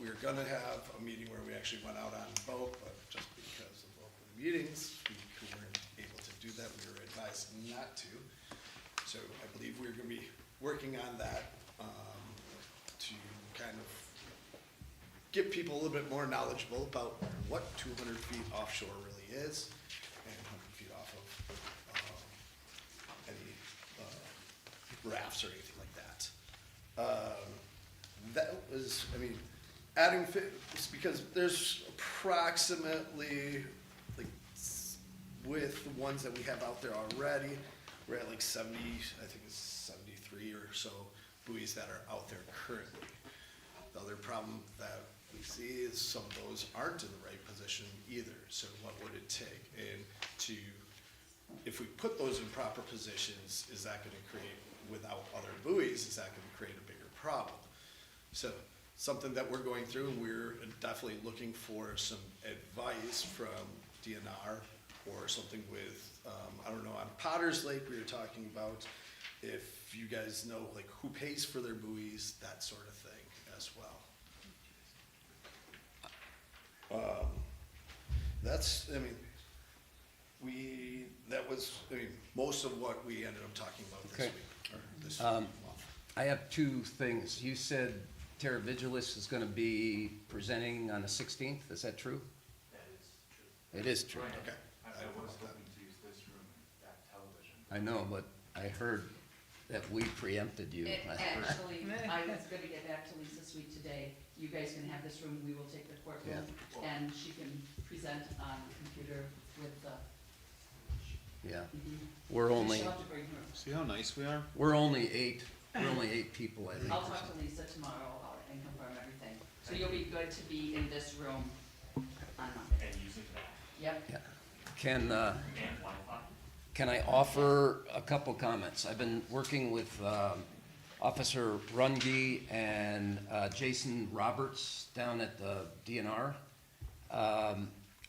we were gonna have a meeting where we actually went out on a boat, but just because of local meetings, we weren't able to do that. We were advised not to. So I believe we're gonna be working on that, to kind of get people a little bit more knowledgeable about what 200 feet offshore really is and 100 feet off of any rafts or anything like that. That was, I mean, adding, it's because there's approximately, like, with the ones that we have out there already, we're at like 70, I think it's 73 or so buoys that are out there currently. The other problem that we see is some of those aren't in the right position either. So what would it take? And to, if we put those in proper positions, is that gonna create, without other buoys, is that gonna create a bigger problem? So something that we're going through, and we're definitely looking for some advice from DNR or something with, I don't know, on Potter's Lake, we were talking about if you guys know, like, who pays for their buoys, that sort of thing as well. That's, I mean, that was, I mean, most of what we ended up talking about this Okay. week, or this month. I have two things. You said Terra Vigilis is gonna be presenting on the 16th, is that true? That is true. It is true. Okay. I was hoping to use this room and that television. I know, but I heard that we preempted you. Actually, I was gonna get back to Lisa Sweet today. You guys can have this room, we will take the courtroom, and she can present on the computer with the. Yeah, Mhm. we're only, She'll have to bring her. See how nice we are? we're only eight people, I think. I'll talk to Lisa tomorrow and confirm everything. So you'll be good to be in this room on Monday. And using that. Yep. Yeah. Can, And Wi-Fi. can I offer a couple comments? I've been working with Officer Runge and Jason Roberts down at the DNR.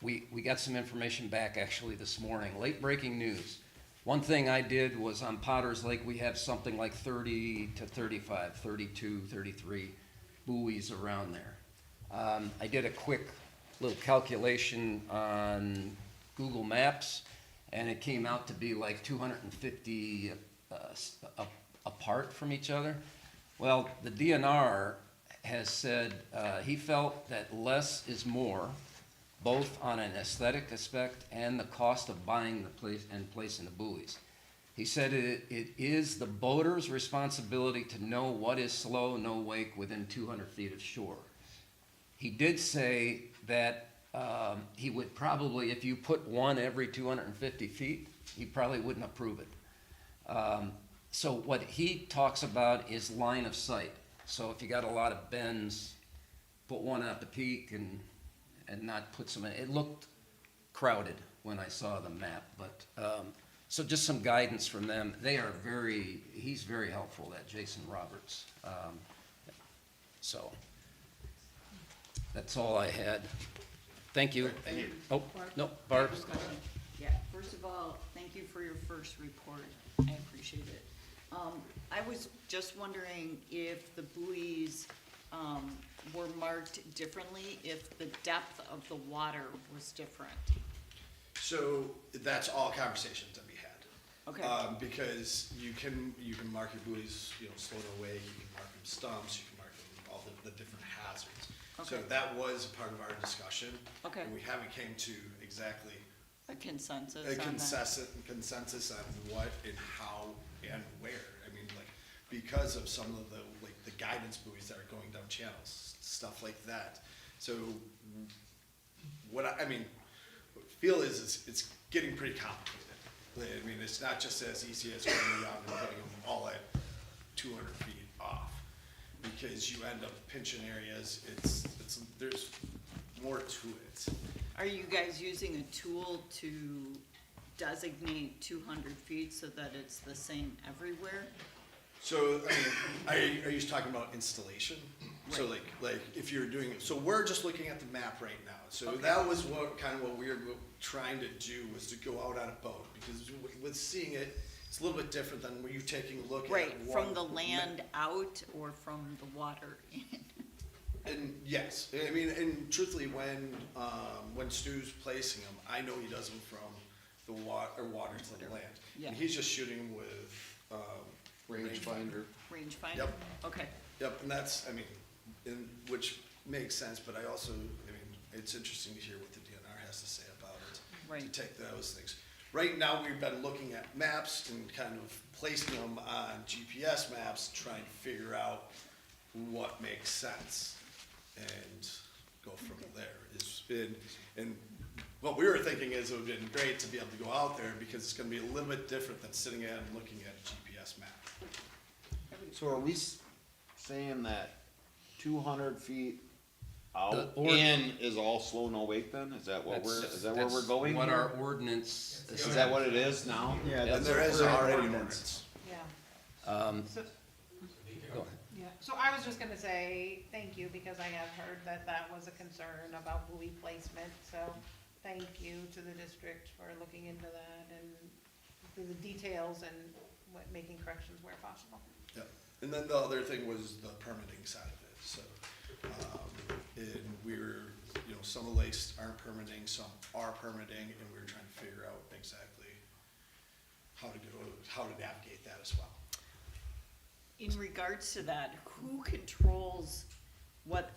We got some information back actually this morning, late breaking news. One thing I did was on Potter's Lake, we have something like 30 to 35, 32, 33 buoys around there. I did a quick little calculation on Google Maps, and it came out to be like 250 apart from each other. Well, the DNR has said he felt that less is more, both on an aesthetic aspect and the cost of buying the place and placing the buoys. He said it is the boater's responsibility to know what is slow, no wake within 200 feet of shore. He did say that he would probably, if you put one every 250 feet, he probably wouldn't approve it. So what he talks about is line of sight. So if you got a lot of bends, put one at the peak and not put some in. It looked crowded when I saw the map, but, so just some guidance from them. They are he's very helpful, that Jason Roberts. So, that's all I had. Thank you. Thank you. Oh, no, Barb. Yeah, first of all, thank you for your first report. I appreciate it. I was just wondering if the buoys, were marked differently, if the depth of the water was different. So that's all conversations that we had. Okay. Because you can mark your buoys, you know, slow to wake, you can mark them stumps, you can mark them all the different hazards. So Okay. that was part of our discussion. Okay. And we haven't came to exactly A consensus a on that. consensus on what and how and where. I mean, like, because of some of the, like, the guidance buoys that are going down channels, stuff like that. So what I mean, what I feel is it's getting pretty complicated. I mean, it's not just as easy as going around and putting them all at 200 feet off, because you end up pinching areas. There's more to it. Are you guys using a tool to designate 200 feet so that it's the same everywhere? So, I mean, are you talking about installation? So like if you're doing, so we're just looking at the map right now. So Okay. that was what we were trying to do, was to go out on a boat, because with seeing it, it's a little bit different than when you taking a look at Right, one from the land out or from the water in? And yes, I mean, and truthfully, when Stu's placing them, I know he does them from the water to the land. Yeah. And he's just shooting them with, rangefinder. Rangefinder? Yep. Okay, Yep, and that's, I mean, which makes sense, but I also, I mean, it's interesting to hear what the DNR has to say about it. Right. To take those things. Right now, we've been looking at maps and kind of placing them on GPS maps, trying to figure out what makes sense and go from there. And what we were thinking is it would have been great to be able to go out there because it's gonna be a little bit different than sitting at and looking at a GPS map. So are we saying that 200 feet out The ord- in is all slow no wake then? Is that what That's- is that where we're that's going What here? our ordinance. Is that what it is now? Yeah, And that's there is already already an ordinance. ordinance. Yeah, Um, so, go ahead. yeah, so I was just gonna say thank you, because I have heard that that was a concern about buoy placement, so thank you to the district for looking into that and the details and making corrections where possible. Yep, and then the other thing was the permitting side of it, so, and we're, you know, some of the lakes aren't permitting, some are permitting, and we're trying to figure out exactly how to navigate that as well. in regards to that, who controls what,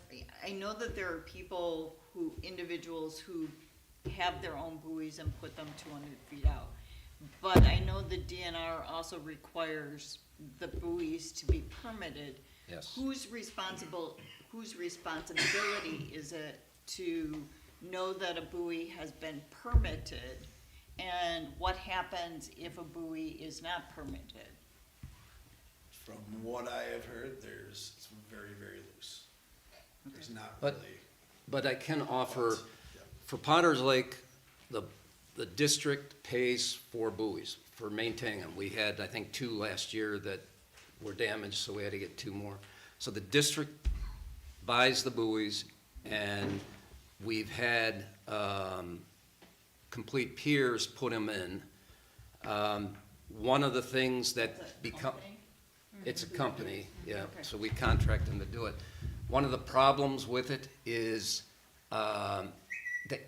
I know that there are people individuals who have their own buoys and put them 200 feet out. But I know the DNR also requires the buoys to be permitted. Yes. Whose responsibility is it to know that a buoy has been permitted? And what happens if a buoy is not permitted? From what I have heard, it's very, very loose. There's not But- really. But I can offer, Yeah. for Potter's Lake, the district pays for buoys, for maintaining them. We had, I think, 2 last year that were damaged, so we had to get 2 more. So the district buys the buoys, and we've had complete piers put them in. One of the things that become. Company? It's a company, yeah, Okay. so we contract them to do it. One of the problems with it is, they,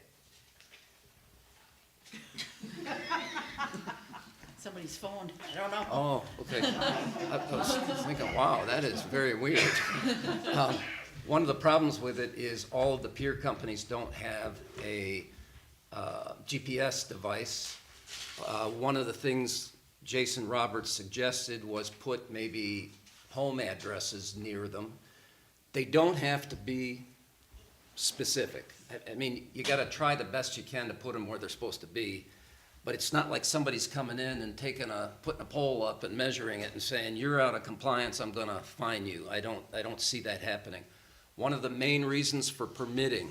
Somebody's phone, I don't know. oh, okay. I was thinking, wow, that is very weird. One of the problems with it is all of the pier companies don't have a GPS device. One of the things Jason Roberts suggested was put maybe home addresses near them. They don't have to be specific. I mean, you gotta try the best you can to put them where they're supposed to be, but it's not like somebody's coming in and putting a pole up and measuring it and saying, you're out of compliance, I'm gonna fine you. I don't see that happening. One of the main reasons for permitting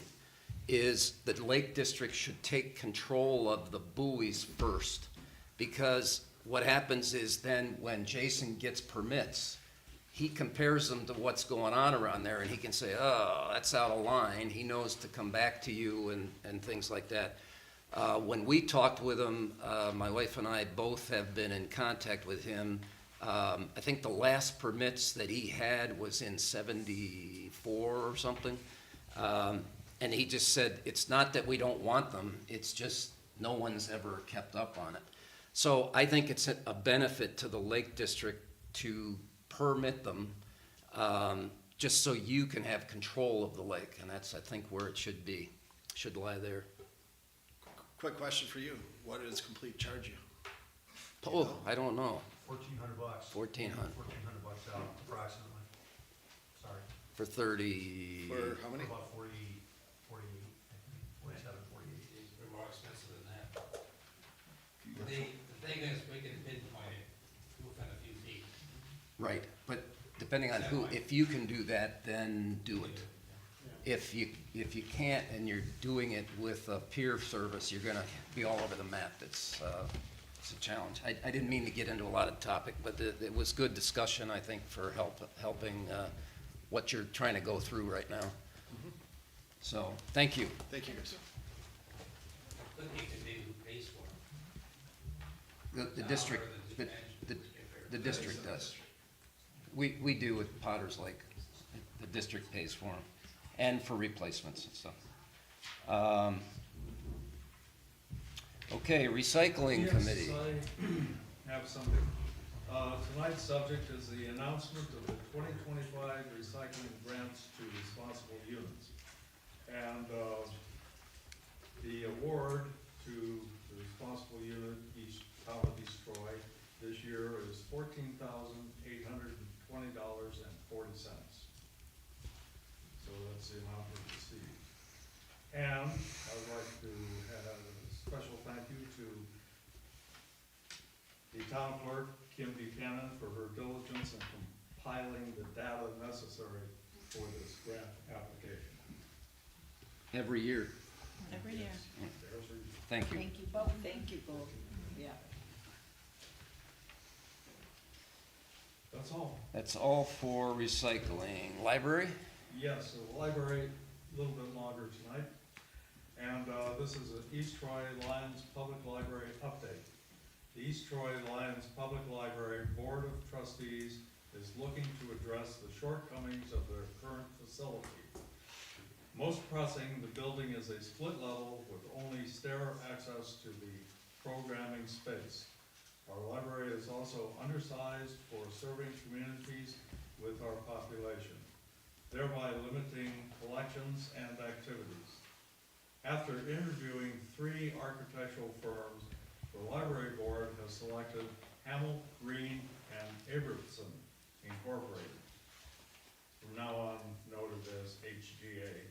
is that Lake District should take control of the buoys first, because what happens is then when Jason gets permits, he compares them to what's going on around there, and he can say, oh, that's out of line. He knows to come back to you and things like that. When we talked with him, my wife and I both have been in contact with him. I think the last permits that he had was in '74 or something. And he just said, it's not that we don't want them, it's just no one's ever kept up on it. So I think it's a benefit to the Lake District to permit them, just so you can have control of the lake, and that's, I think, where it should be, should lie there. Quick question for you. What does complete charge you? Oh, I don't know, $1,400. 1,400 $1,400 out approximately. Sorry. for 30, For how many? About 48, I think, 47, 48. They're more expensive than that. The thing is, we can pinpoint it within a few feet. right, but depending on who, if you can do that, then do it. If you can't and you're doing it with a peer service, you're gonna be all over the map. It's a challenge. I didn't mean to get into a lot of topic, but it was good discussion, I think, for helping what you're trying to go through right now. So, thank you. Thank you, guys. Could be today who pays for it. The district, the district does. We do with Potter's Lake. The district pays for them. and for replacements and stuff. Okay, recycling committee. Yes, I have something. Tonight's subject is the announcement of the 2025 recycling grants to responsible units. And the award to the responsible unit, town of East Troy, this year is $14,820.40. So that's the amount we received. And I would like to have a special thank you to the town clerk, Kim Buchanan, for her diligence in compiling the data necessary for this grant application. Every year. Every year. There's her- Thank you. Thank you both. Thank you both, yeah. That's all. That's all for recycling. Library? Yes, so the library, a little bit longer tonight. And this is an East Troy Lions Public Library update. The East Troy Lions Public Library Board of Trustees is looking to address the shortcomings of their current facility. Most pressing, the building is a split level with only stair access to the programming space. Our library is also undersized for serving communities with our population, thereby limiting collections and activities. After interviewing 3 architectural firms, the library board has selected Hamel, Green, and Abramson Incorporated, from now on noted as HGA,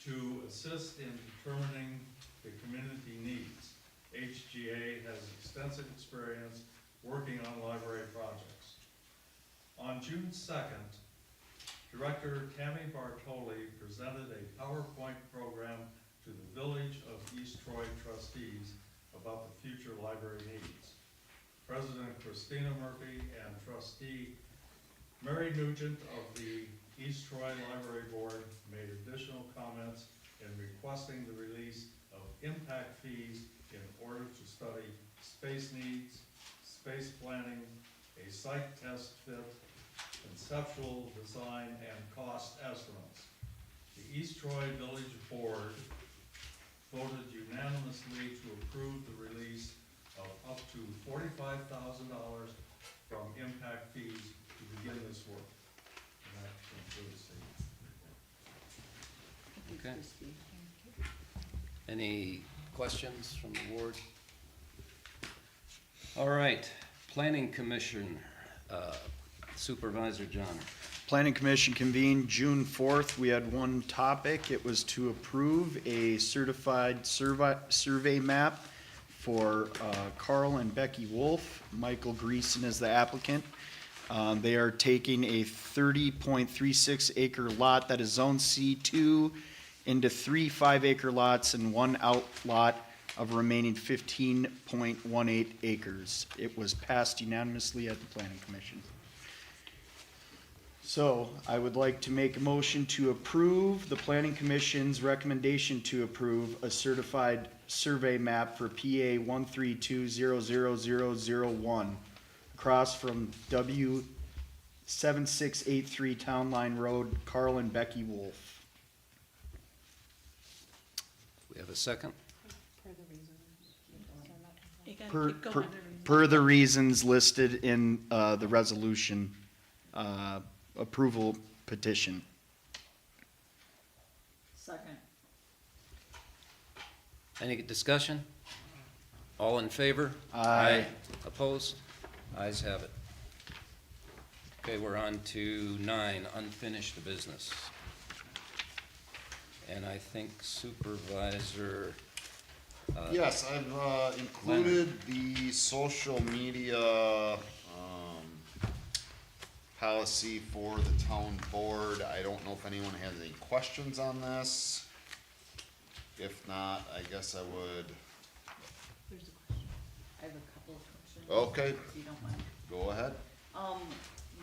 to assist in determining the community needs. HGA has extensive experience working on library projects. On June 2nd, Director Tammy Bartoli presented a PowerPoint program to the Village of East Troy trustees about the future library needs. President Christina Murphy and trustee Mary Nugent of the East Troy Library Board made additional comments in requesting the release of impact fees in order to study space needs, space planning, a site test fit, conceptual design, and cost estimates. The East Troy Village Board voted unanimously to approve the release of up to $45,000 from impact fees to begin this work. And that concludes the Okay. Any questions from the board? All right, Planning Commission, Supervisor John. Planning Commission convened June 4th. We had one topic. It was to approve a certified survey map for Carl and Becky Wolf. Michael Greason is the applicant. They are taking a 30.36 acre lot that is zone C2 into 3 5-acre lots and 1 outlot of remaining 15.18 acres. It was passed unanimously at the Planning Commission. So I would like to make a motion to approve the Planning Commission's recommendation to approve a certified survey map for PA 132000001 across from W 7683 Town Line Road, Carl and Becky Wolf. We have a second? Per the reasons listed in the resolution approval petition. Second. Any discussion? All in favor? Aye. Opposed? Ayes have it. Okay, we're on to 9, unfinished business. And I think Supervisor, Yes, I've included the social media policy for the town board. I don't know if anyone has any questions on this. If not, I guess I would, There's a question. I have a couple of questions. Okay. If you don't mind. go ahead.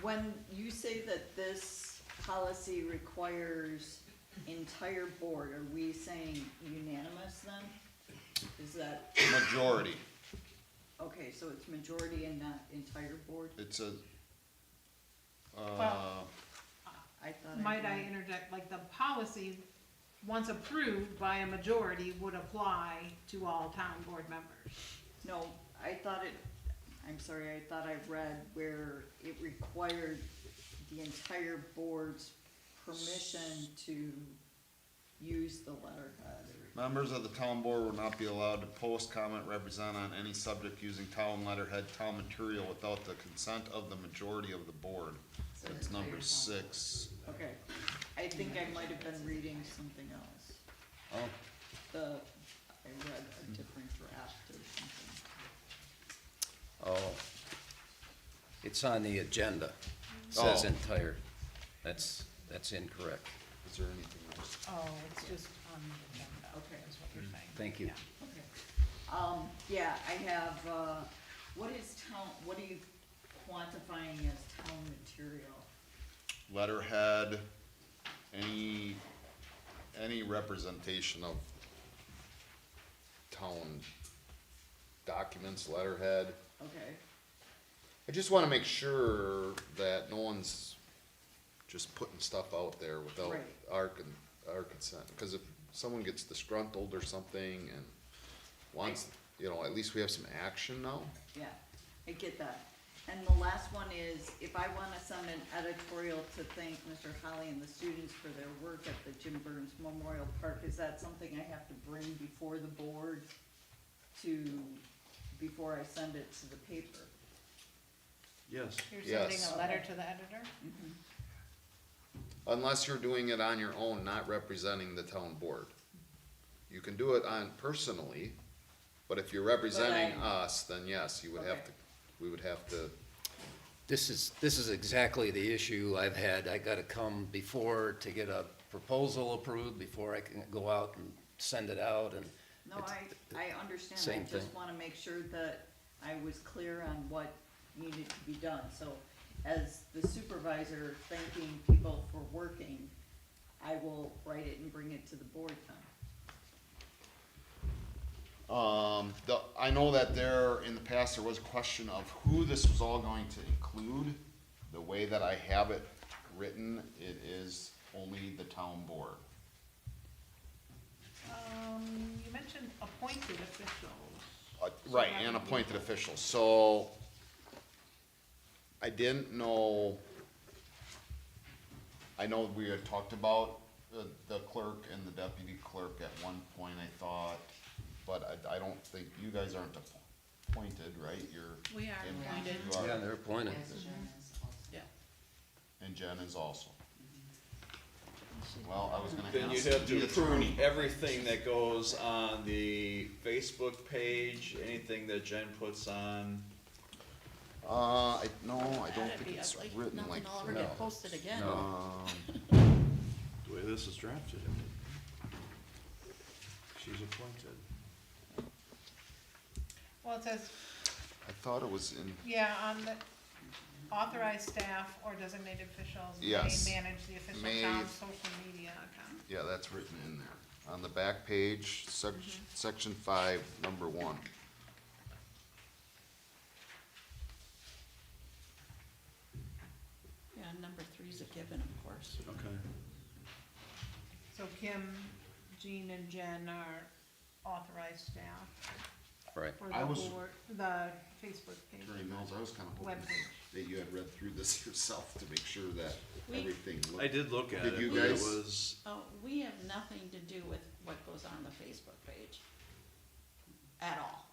When you say that this policy requires entire board, are we saying unanimous then? Is that, Majority, okay, so it's majority and not entire board? it's a, Well, I thought. Might I read- interject, like the policy, once approved by a majority, would apply to all town board members. No, I thought it, I'm sorry, I thought I read where it required the entire board's permission to use the letterhead. Members of the town board will not be allowed to post, comment, represent on any subject using town letterhead, town material without the consent of the majority of the board. So the That's entire number town. 6. Okay, I think I might have been reading something else. Oh, I read a different draft or something. oh. It's on the agenda. It says Oh. entire. That's incorrect. Is there anything else? Oh, it's just on the agenda, Okay. is what you're saying. Thank you. Yeah. Okay. Yeah, I have, what are you quantifying as town material? Letterhead, any representation of town documents, letterhead. Okay, I just wanna make sure that no one's just putting stuff out there without Right. our consent. Cause if someone gets disgruntled or something and wants, at least we have some action now. yeah, I get that. And the last one is, if I wanna send an editorial to thank Mr. Holly and the students for their work at the Jim Burns Memorial Park, is that something I have to bring before the board before I send it to the paper? Yes. You're Yes. sending a letter to the editor? Unless you're doing it on your own, not representing the town board. You can do it on personally, but if you're representing us, then yes, you would have Okay. to, we would have to, This is exactly the issue I've had. I gotta come before to get a proposal approved before I can go out and send it out and. No, it's- I understand, I same just thing. wanna make sure that I was clear on what needed to be done, so as the supervisor thanking people for working, I will write it and bring it to the board then. I know that in the past, there was a question of who this was all going to include. The way that I have it written, it is only the town board. You mentioned appointed officials. Right, that and would be- appointed officials, so I didn't know, I know we had talked about the clerk and the deputy clerk at one point, I thought, but I don't think, you guys aren't appointed, right? You're. We are in- appointed. you are, Yeah, they're appointed. As Jen is also. Yeah. And Jen is also. Well, I was gonna ask. Then you'd have the to attorney. approve everything that goes on the Facebook page, anything that Jen puts on. No, I don't That'd think be it's ugly. written Nothing like will ever that. get posted again. The way this is drafted. She's appointed. Well, it says, I thought it was in, yeah, on the authorized staff or designated officials may Yes. manage the official May- town's social media account. yeah, that's written in there. On the back page, section 5, number 1. Yeah, number 3's a given, of course. Okay. So Kim, Jean, and Jen are authorized staff Right. for I the was- board, the Facebook page. Attorney Mills, I was kinda hoping Webpage. that you had read through this yourself to make sure that We- everything I looked. did look at Did it, you but it guys- was, Oh, we have nothing to do with what goes on the Facebook page. At all.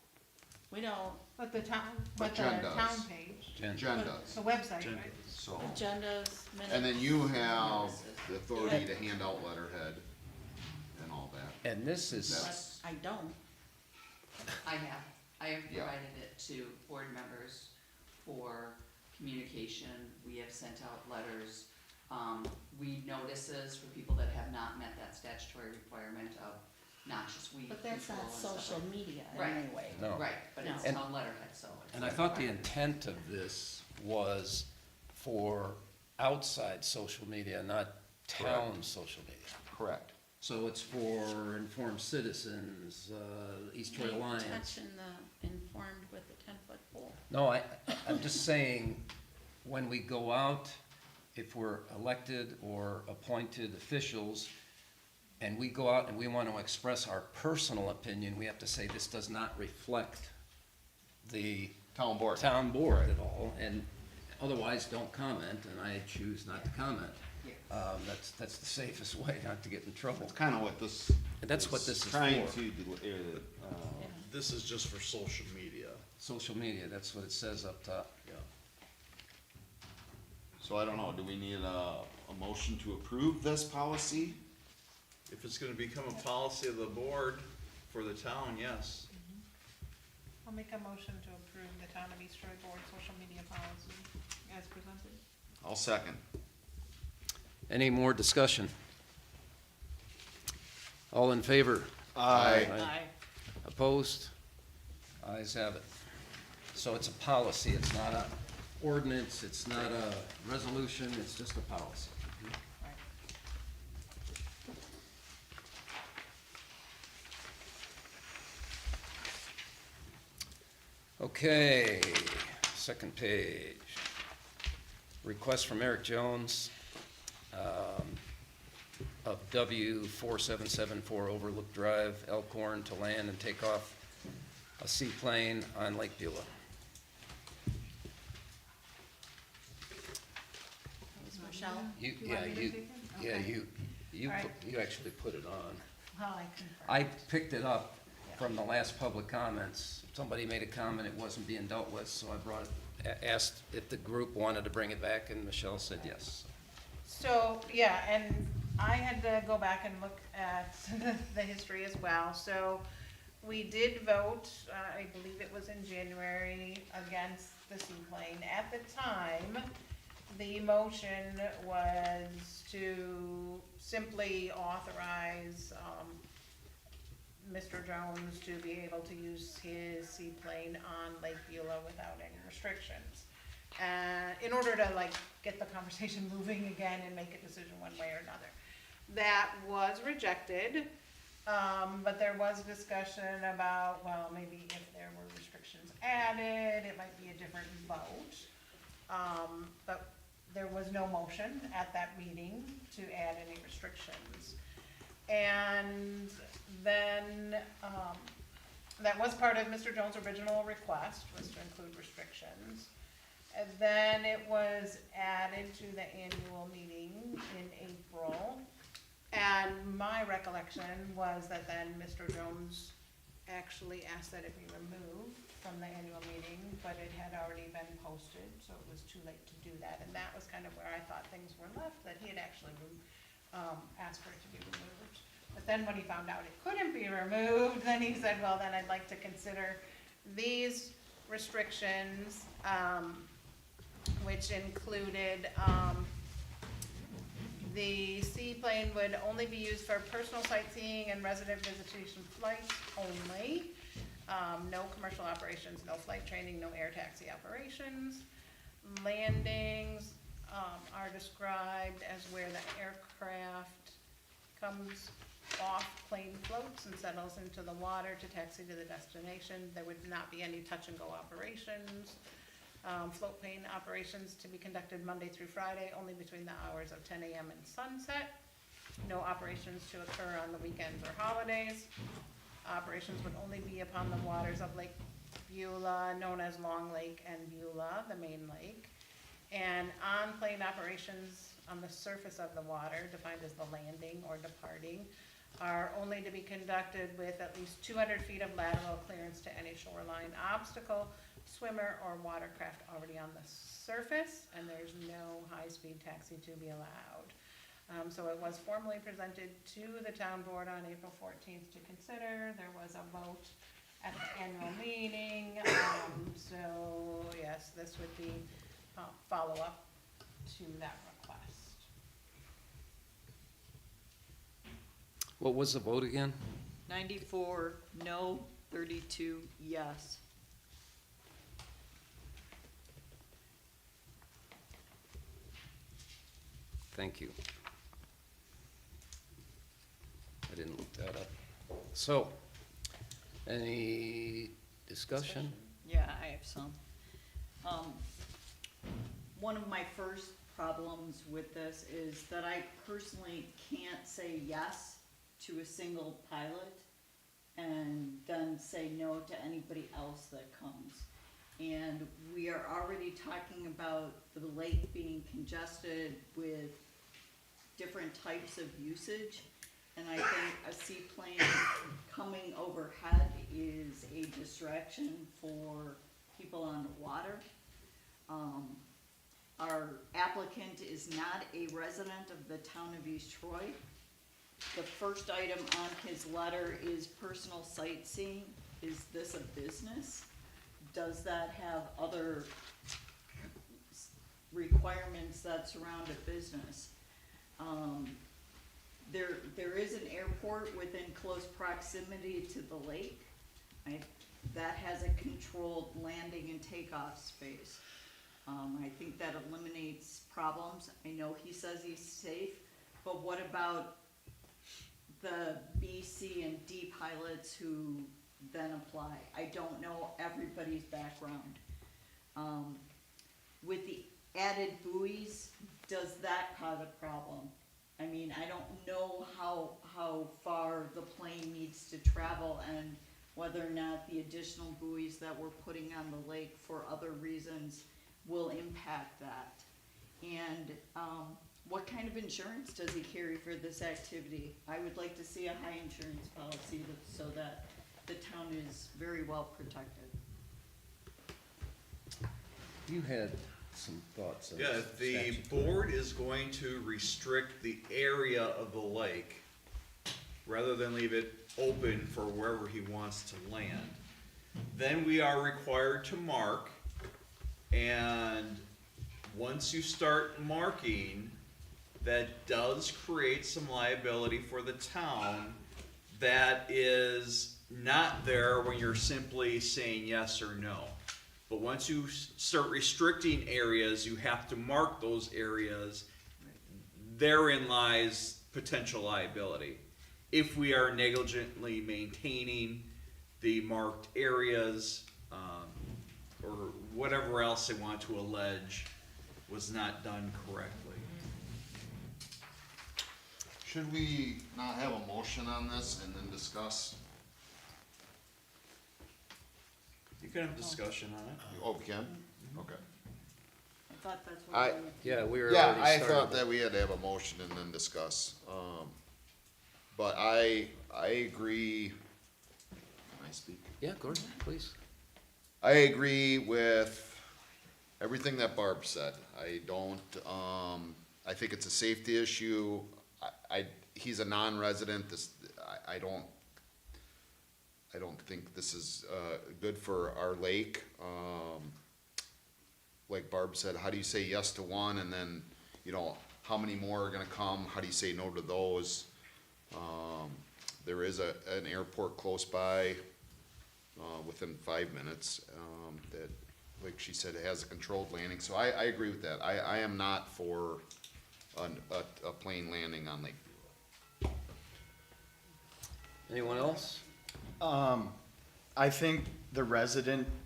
We don't, But the town, But but the Jen does. town page, Jen. Jen But- does, the website, Jen right? so. agendas, minutes. And then you have the authority Yeah. to hand out letterhead and all that. And this is, That's- But I don't. I have Yeah. provided it to board members for communication, we have sent out letters, we notices for people that have not met that statutory requirement of noxious weed But that's control not and stuff social like- media Right. anyway. no. Right, but it's And- on letterhead, so. it's And I not thought the required. intent of this was for outside social media, not town social media. Correct. So it's for informed citizens, East Troy Ain't Alliance. touching the informed with the 10-foot pole. No, I'm just saying, when we go out if we're elected or appointed officials, and we go out and we want to express our personal opinion, we have to say this does not reflect the Town board. town board at all, and otherwise don't comment, and I choose not to comment. Yes. That's the safest way not to get in trouble. That's kind of what this. That's what this is Trying for. to, This is just for social media. Social media, that's what it says up top. Yeah. so I don't know, do we need a motion to approve this policy? If it's gonna become a policy of the board for the town, yes. I'll make a motion to approve the Town of East Troy Board social media policy as presented. I'll second. Any more discussion? All in favor? Aye. Aye. Opposed? Ayes have it. So it's a policy, it's not a ordinance, it's not a resolution, it's just a policy. Right. Okay, second page. Request from Eric Jones of W4774 Overlook Drive, Elkhorn, to land and take off a seaplane on Lake Beulah. Is Michelle? You, Do you yeah, want me to you, take it? yeah, Okay. you, All right. you actually put it on. Well, I confirm. I picked it up from the last public comments. Somebody made a comment, it wasn't being dealt with, so I brought it, asked if the group wanted to bring it back, and Michelle said yes. So, yeah, and I had to go back and look at the history as well. So we did vote, I believe it was in January, against the seaplane. At the time, the motion was to simply authorize, Mr. Jones to be able to use his seaplane on Lake Beulah without any restrictions. In order to get the conversation moving again and make a decision one way or another. That was rejected, but there was discussion about, well, maybe if there were restrictions added, it might be a different vote. But there was no motion at that meeting to add any restrictions. And then, that was part of Mr. Jones' original request, was to include restrictions. And then it was added to the annual meeting in April. And my recollection was that then Mr. Jones actually asked that it be removed from the annual meeting, but it had already been posted, so it was too late to do that. And that was kind of where I thought things were left, that he had actually asked for it to be removed. But then when he found out it couldn't be removed, then he said, well, then I'd like to consider these restrictions, which included, the seaplane would only be used for personal sightseeing and resident visitation flights only. No commercial operations, no flight training, no air taxi operations. Landings, are described as where the aircraft comes off plane floats and settles into the water to taxi to the destination. There would not be any touch and go operations. Float plane operations to be conducted Monday through Friday, only between the hours of 10 a.m. and sunset. No operations to occur on the weekends or holidays. Operations would only be upon the waters of Lake Beulah, known as Long Lake and Beulah, the main lake. And on-plane operations on the surface of the water, defined as the landing or departing, are only to be conducted with at least 200 feet of lateral clearance to any shoreline obstacle, swimmer, or watercraft already on the surface, and there's no high-speed taxi to be allowed. So it was formally presented to the town board on April 14th to consider. There was a vote at the annual meeting. So yes, this would be follow-up to that request. What was the vote again? 94 no, 32 yes. Thank you. I didn't look that up. So, any discussion? Yeah, I have some. One of my first problems with this is that I personally can't say yes to a single pilot and then say no to anybody else that comes. And we are already talking about the lake being congested with different types of usage. And I think a seaplane coming overhead is a distraction for people on the water. Our applicant is not a resident of the town of East Troy. The first item on his letter is personal sightseeing. Is this a business? Does that have other requirements that surround a business? There is an airport within close proximity to the lake. That has a controlled landing and takeoff space. I think that eliminates problems. I know he says he's safe, but what about the B, C, and D pilots who then apply? I don't know everybody's background. With the added buoys, does that cause a problem? I mean, I don't know how far the plane needs to travel and whether or not the additional buoys that we're putting on the lake for other reasons will impact that. And what kind of insurance does he carry for this activity? I would like to see a high insurance policy so that the town is very well protected. You had some thoughts on Yeah, this if the statute. board is going to restrict the area of the lake, rather than leave it open for wherever he wants to land, then we are required to mark, and once you start marking, that does create some liability for the town that is not there when you're simply saying yes or no. But once you start restricting areas, you have to mark those areas. Therein lies potential liability. If we are negligently maintaining the marked areas, or whatever else they want to allege was not done correctly. Should we not have a motion on this and then discuss? You can have discussion on it. Oh, we can? Okay. I thought that's what I- we wanted to do. Yeah, we were Yeah, already I started. thought that we had to have a motion and then discuss. But I agree. Can I speak? Yeah, Gordon, please. I agree with everything that Barb said. I don't, I think it's a safety issue. He's a non-resident, I don't think this is, good for our lake. Like Barb said, how do you say yes to one and then, how many more are gonna come? How do you say no to those? There is an airport close by, within 5 minutes, that, like she said, it has a controlled landing, so I agree with that. I am not for a plane landing on Lake Buell. Anyone else? I think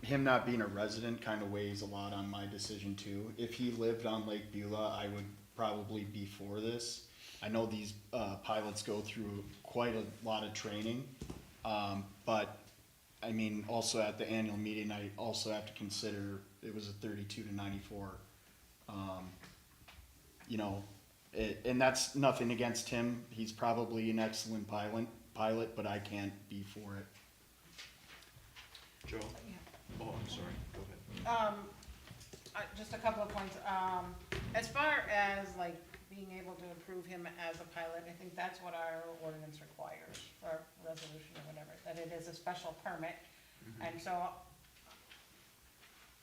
him not being a resident kind of weighs a lot on my decision too. If he lived on Lake Beulah, I would probably be for this. I know these pilots go through quite a lot of training, but I mean, also at the annual meeting, I also have to consider it was a 32 to 94. And that's nothing against him. He's probably an excellent pilot, but I can't be for it. Joe? Oh, I'm sorry, go ahead. Just a couple of points. As far as like being able to approve him as a pilot, I think that's what our ordinance requires, or resolution or whatever, that it is a special permit. And so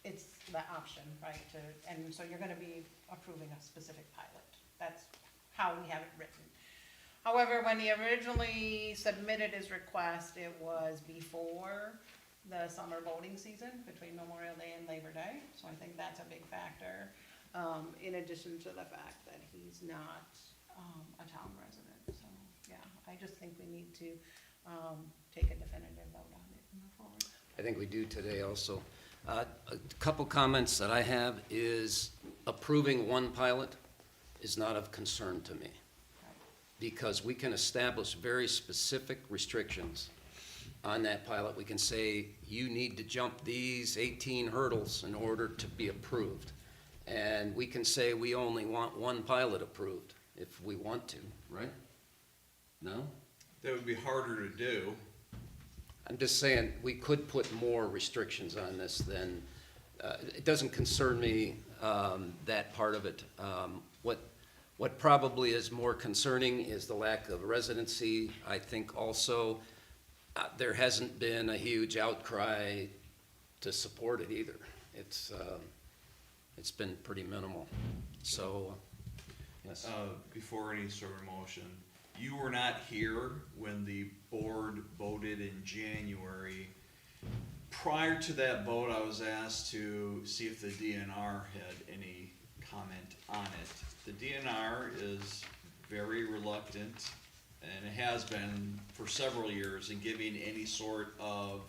it's the option, right, and so you're gonna be approving a specific pilot. That's how we have it written. However, when he originally submitted his request, it was before the summer boating season, between Memorial Day and Labor Day, so I think that's a big factor. In addition to the fact that he's not, a town resident, so, yeah, I just think we need to, take a definitive vote on it and move forward. I think we do today also. A couple comments that I have is approving one pilot is not of concern to me, because we can establish very specific restrictions on that pilot. We can say, you need to jump these 18 hurdles in order to be approved. And we can say we only want one pilot approved if we want to, right? No? That would be harder to do. I'm just saying, we could put more restrictions on this than, it doesn't concern me, that part of it. What probably is more concerning is the lack of residency. I think also, there hasn't been a huge outcry to support it either. It's been pretty minimal, so, yes. Before any sort of motion, you were not here when the board voted in January. Prior to that vote, I was asked to see if the DNR had any comment on it. The DNR is very reluctant, and it has been for several years, in giving any sort of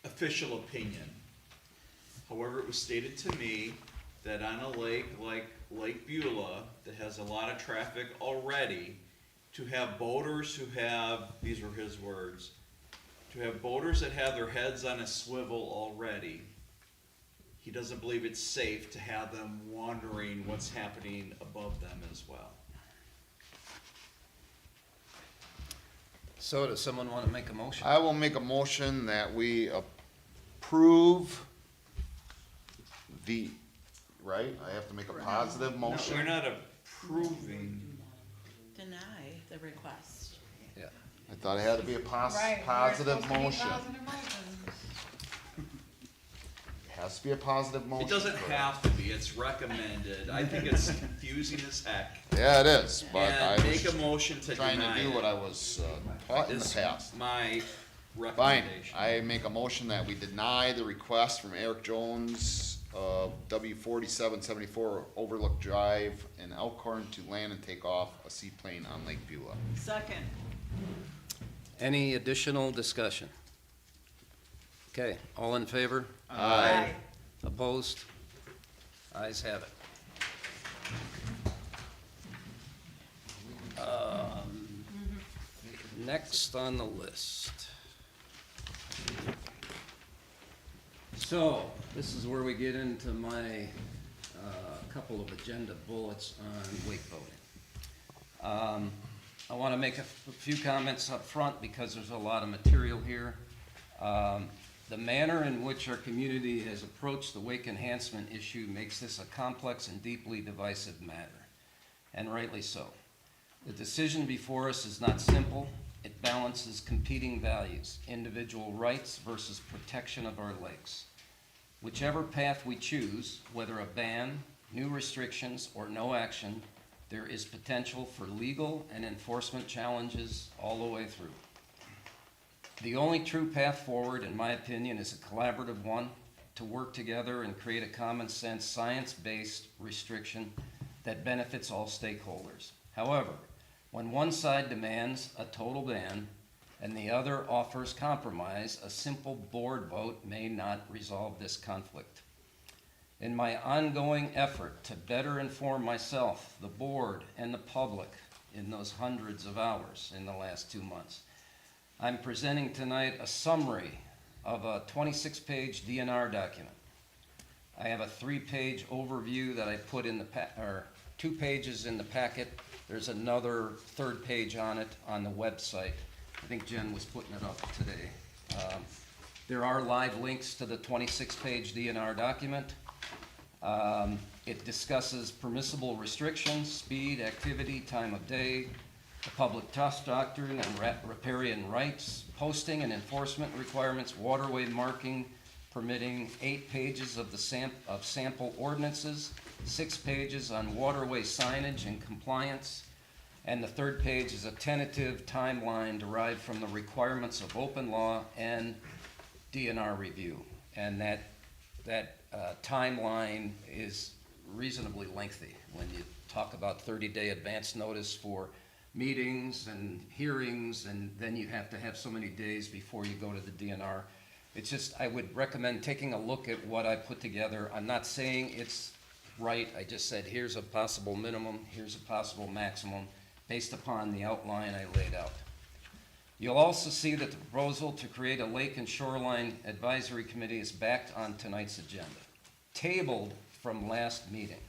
official opinion. However, it was stated to me that on a lake like Lake Beulah, that has a lot of traffic already, to have boaters who have, these were his words, to have boaters that have their heads on a swivel already, he doesn't believe it's safe to have them wondering what's happening above them as well. So does someone want to make a motion? I will make a motion that we approve the, right? I have to make a positive No, motion? we're not approving. Deny the request. Yeah. I thought it had to be a Right, we're positive supposed to be motion. positive motions. It has to be a positive motion. It doesn't for have to be, it's recommended. I think it's confusing as heck. Yeah, it is, but I And make a was motion to trying deny to do it. what I was taught in the Is past. my Fine, recommendation. I make a motion that we deny the request from Eric Jones of W 4774 Overlook Drive in Elkhorn to land and take off a seaplane on Lake Beulah. Second. Any additional discussion? Okay, all in favor? Aye. Opposed? Ayes have it. Next on the list. So, this is where we get into my couple of agenda bullets on wake voting. I want to make a few comments up front because there's a lot of material here. The manner in which our community has approached the wake enhancement issue makes this a complex and deeply divisive matter, and rightly so. The decision before us is not simple. It balances competing values, individual rights versus protection of our lakes. Whichever path we choose, whether a ban, new restrictions, or no action, there is potential for legal and enforcement challenges all the way through. The only true path forward, in my opinion, is a collaborative one to work together and create a common sense, science-based restriction that benefits all stakeholders. However, when one side demands a total ban and the other offers compromise, a simple board vote may not resolve this conflict. In my ongoing effort to better inform myself, the board, and the public in those hundreds of hours in the last 2 months, I'm presenting tonight a summary of a 26-page DNR document. I have a 3-page overview that I put in the 2 pages in the packet. There's another 3rd page on it on the website. I think Jen was putting it up today. There are live links to the 26-page DNR document. It discusses permissible restrictions, speed, activity, time of day, the public trust doctrine and riparian rights, posting and enforcement requirements, waterway marking, permitting, 8 pages of sample ordinances, 6 pages on waterway signage and compliance, and the 3rd page is a tentative timeline derived from the requirements of open law and DNR review. And that timeline is reasonably lengthy when you talk about 30-day advance notice for meetings and hearings, and then you have to have so many days before you go to the DNR It's just, I would recommend taking a look at what I put together. I'm not saying it's right, I just said, here's a possible minimum, here's a possible maximum, based upon the outline I laid out. You'll also see that the proposal to create a Lake and Shoreline Advisory Committee is backed on tonight's agenda, tabled from last meeting.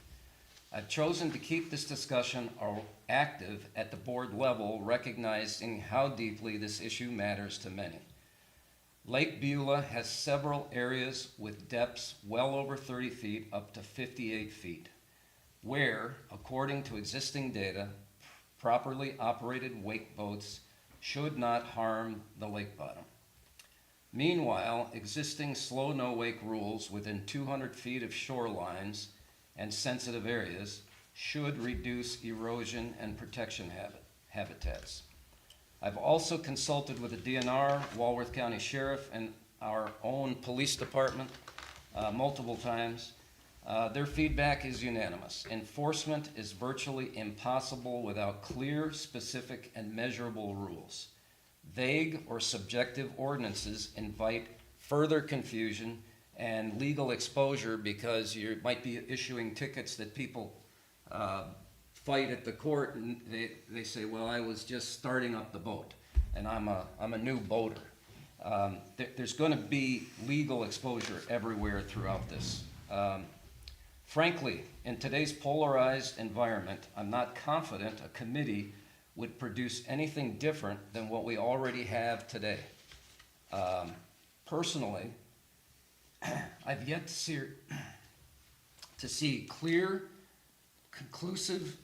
I've chosen to keep this discussion active at the board level, recognizing how deeply this issue matters to many. Lake Beulah has several areas with depths well over 30 feet up to 58 feet, where, according to existing data, properly operated wake boats should not harm the lake bottom. Meanwhile, existing slow no wake rules within 200 feet of shorelines and sensitive areas should reduce erosion and protection habitats. I've also consulted with the DNR, Walworth County Sheriff, and our own police department multiple times. Their feedback is unanimous. Enforcement is virtually impossible without clear, specific, and measurable rules. Vague or subjective ordinances invite further confusion and legal exposure because you might be issuing tickets that people fight at the court, and they say, well, I was just starting up the boat, and I'm a new boater. There's going to be legal exposure everywhere throughout this. Frankly, in today's polarized environment, I'm not confident a committee would produce anything different than what we already have today. Personally, I've yet to see clear, conclusive,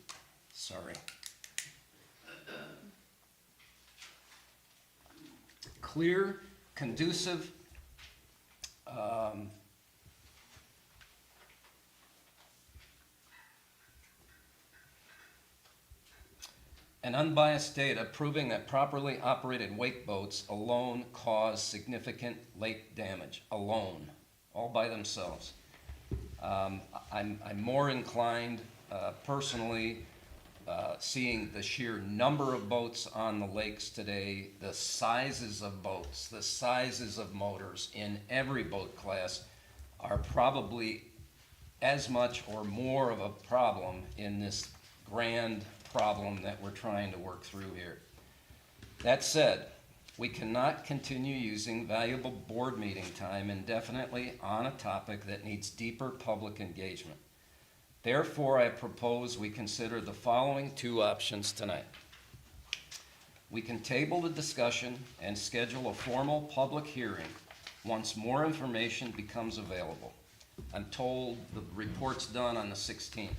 clear, conducive, and unbiased data proving that properly operated wake boats alone cause significant lake damage, alone, all by themselves. I'm more inclined, personally, seeing the sheer number of boats on the lakes today, the sizes of boats, the sizes of motors in every boat class are probably as much or more of a problem in this grand problem that we're trying to work through here. That said, we cannot continue using valuable board meeting time indefinitely on a topic that needs deeper public engagement. Therefore, I propose we consider the following two options tonight. We can table the discussion and schedule a formal public hearing once more information becomes available. I'm told the report's done on the 16th.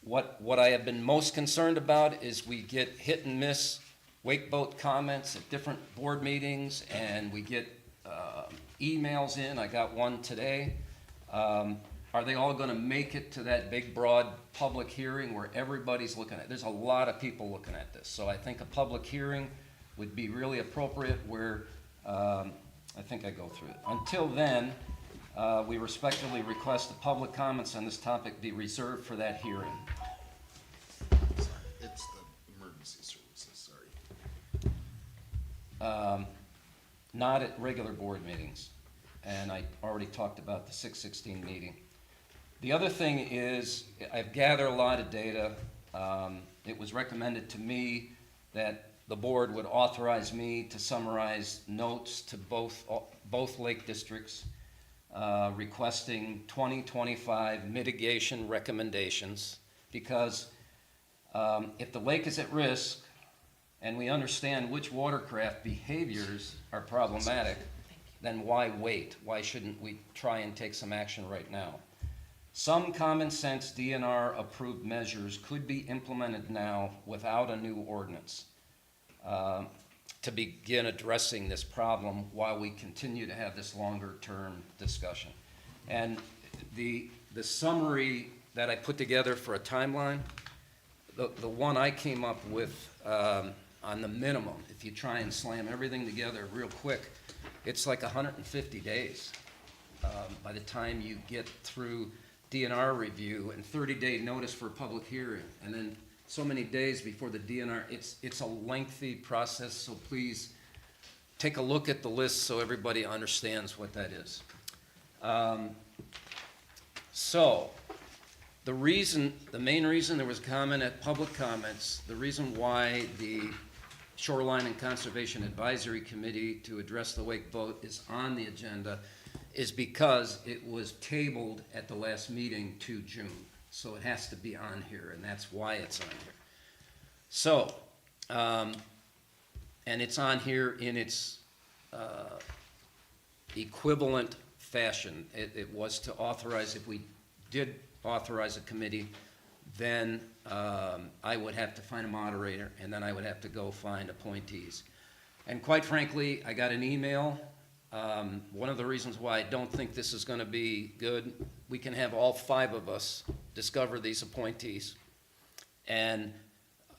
What I have been most concerned about is we get hit and miss wake boat comments at different board meetings, and we get emails in. I got one today. Are they all gonna make it to that big, broad public hearing where everybody's looking at it? There's a lot of people looking at this. So I think a public hearing would be really appropriate where, I think I go through it. Until then, we respectfully request the public comments on this topic be reserved for that hearing. It's the emergency services, sorry. Not at regular board meetings. And I already talked about the 6/16 meeting. The other thing is, I've gathered a lot of data. It was recommended to me that the board would authorize me to summarize notes to both lake districts, requesting 2025 mitigation recommendations, because if the lake is at risk and we understand which watercraft behaviors are problematic, then why wait? Why shouldn't we try and take some action right now? Some common sense DNR approved measures could be implemented now without a new ordinance to begin addressing this problem while we continue to have this longer term discussion. And the summary that I put together for a timeline, the one I came up with on the minimum, if you try and slam everything together real quick, it's like 150 days by the time you get through DNR review and 30-day notice for a public hearing, and then so many days before the DNR. It's a lengthy process, so please take a look at the list so everybody understands what that is. So, the main reason there was comment at public comments, the reason why the Shoreline and Conservation Advisory Committee to address the wake vote is on the agenda is because it was tabled at the last meeting to June. So it has to be on here, and that's why it's on here. So, and it's on here in its equivalent fashion. It was to authorize, if we did authorize a committee, then I would have to find a moderator, and then I would have to go find appointees. And quite frankly, I got an email. One of the reasons why I don't think this is gonna be good, we can have all 5 of us discover these appointees. And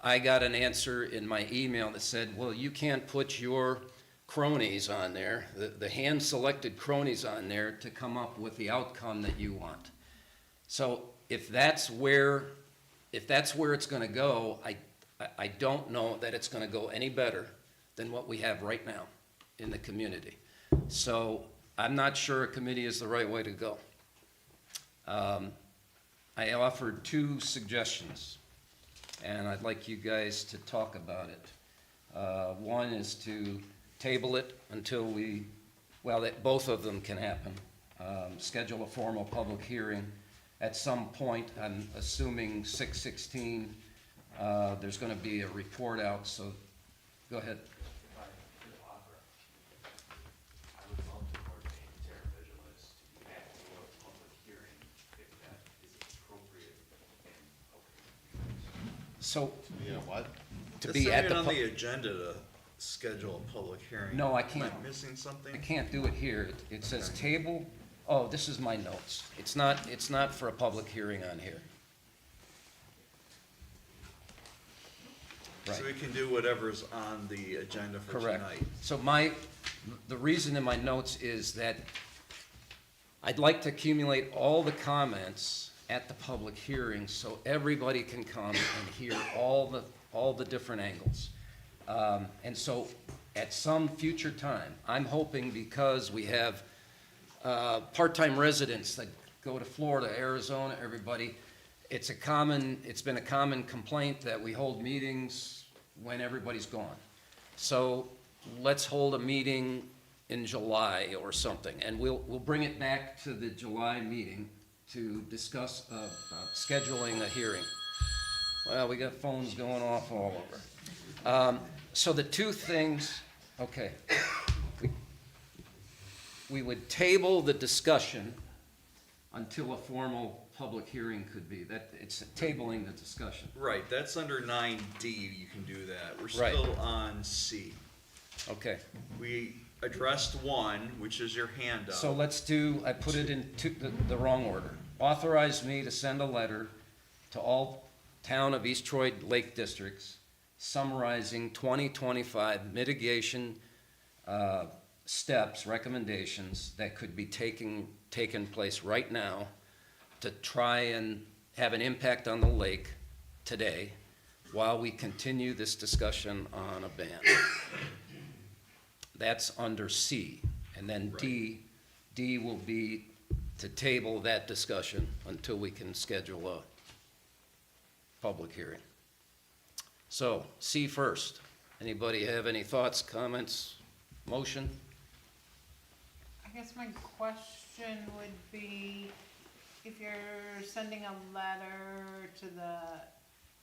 I got an answer in my email that said, well, you can't put your cronies on there, the hand-selected cronies on there to come up with the outcome that you want. So if that's where it's gonna go, I don't know that it's gonna go any better than what we have right now in the community. So I'm not sure a committee is the right way to go. I offered 2 suggestions, and I'd like you guys to talk about it. One is to table it until both of them can happen. Schedule a formal public hearing at some point. I'm assuming 6/16, there's gonna be a report out, so go ahead. If I could offer, I would love to coordinate terror vigilance to be back to a public hearing if that is appropriate and okay. So, Yeah, what? to be at the. on the agenda to schedule a public hearing. No, I Am can't. I missing something? I can't do it here. It says table, oh, this is my notes. It's not for a public hearing on here. Right. So we can do whatever's on the agenda for Correct. tonight. So the reason in my notes is that I'd like to accumulate all the comments at the public hearing so everybody can come and hear all the different angles. And so at some future time, I'm hoping because we have part-time residents that go to Florida, Arizona, everybody, it's been a common complaint that we hold meetings when everybody's gone. So let's hold a meeting in July or something, and we'll bring it back to the July meeting to discuss scheduling a hearing. Well, we got phones going off all over. So the 2 things, okay. We would table the discussion until a formal public hearing could be. It's tabling the discussion. Right, that's under 9D, you can do that. We're Right. still on C. Okay. We addressed 1, which is your handout. So I put it in the wrong order. Authorize me to send a letter to all town of East Troy Lake districts summarizing 2025 mitigation steps, recommendations that could be taken place right now to try and have an impact on the lake today while we continue this discussion on a ban. That's under C. And then D will be to table that discussion until we can schedule a public hearing. So, C first. Anybody have any thoughts, comments, motion? I guess my question would be, if you're sending a letter to the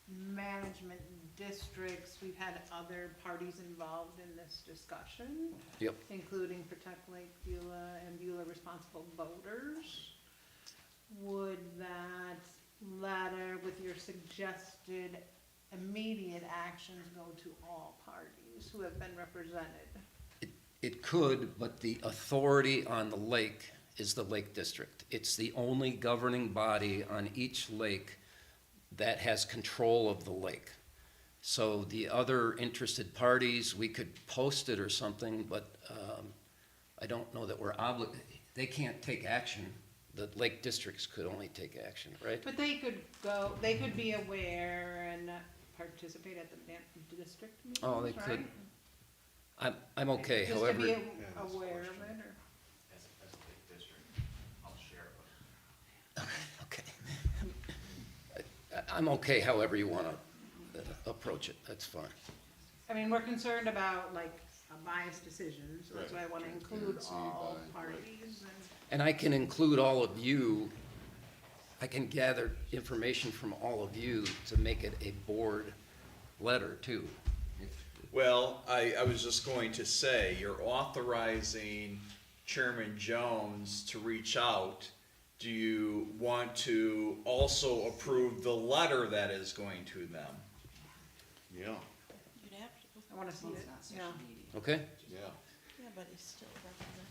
management districts, we've had other parties involved in this discussion. Yep. Including Protect Lake Beulah and Beulah Responsible Voters. Would that letter with your suggested immediate actions go to all parties who have been represented? It could, but the authority on the lake is the Lake District. It's the only governing body on each lake that has control of the lake. So the other interested parties, we could post it or something, but I don't know that we're obligated. They can't take action. The lake districts could only take action, right? But they could be aware and participate at the district meetings, Oh, they right? could. I'm okay, Just to however, be aware of it, or? As a big district, I'll share it with okay. I'm okay however you wanna approach it, that's fine. I mean, we're concerned about like a biased decision, so that's why I wanna include all parties and. And I can include all of you, I can gather information from all of you to make it a board letter too. Well, I was just going to say, you're authorizing Chairman Jones to reach out. Do you want to also approve the letter that is going to them? Yeah, You'd have to, I wanna see Well, it, it's not yeah. social media. Okay? yeah. yeah, but he's still representing.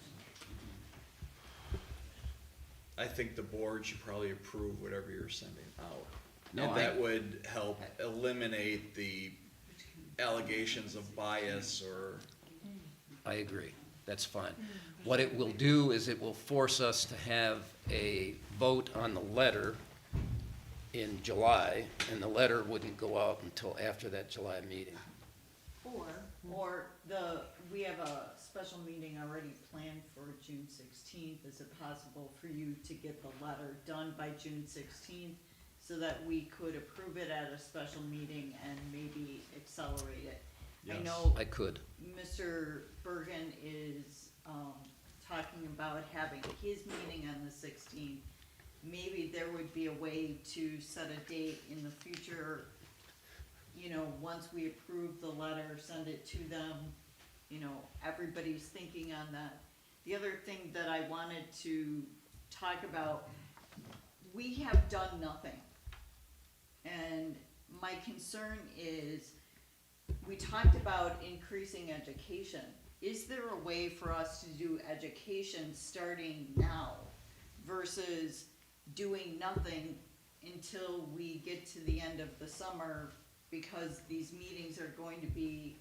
I think the board should probably approve whatever you're sending out. No, And I- that would help eliminate the allegations of bias or, I agree, that's fine. What it will do is it will force us to have a vote on the letter in July, and the letter wouldn't go out until after that July meeting. Or we have a special meeting already planned for June 16th. Is it possible for you to get the letter done by June 16th so that we could approve it at a special meeting and maybe accelerate it? I Yes. know I could. Mr. Bergen is, talking about having his meeting on the 16th. Maybe there would be a way to set a date in the future, you know, once we approve the letter, send it to them, you know, everybody's thinking on that. The other thing that I wanted to talk about, we have done nothing. And my concern is, we talked about increasing education. Is there a way for us to do education starting now versus doing nothing until we get to the end of the summer? Because these meetings are going to be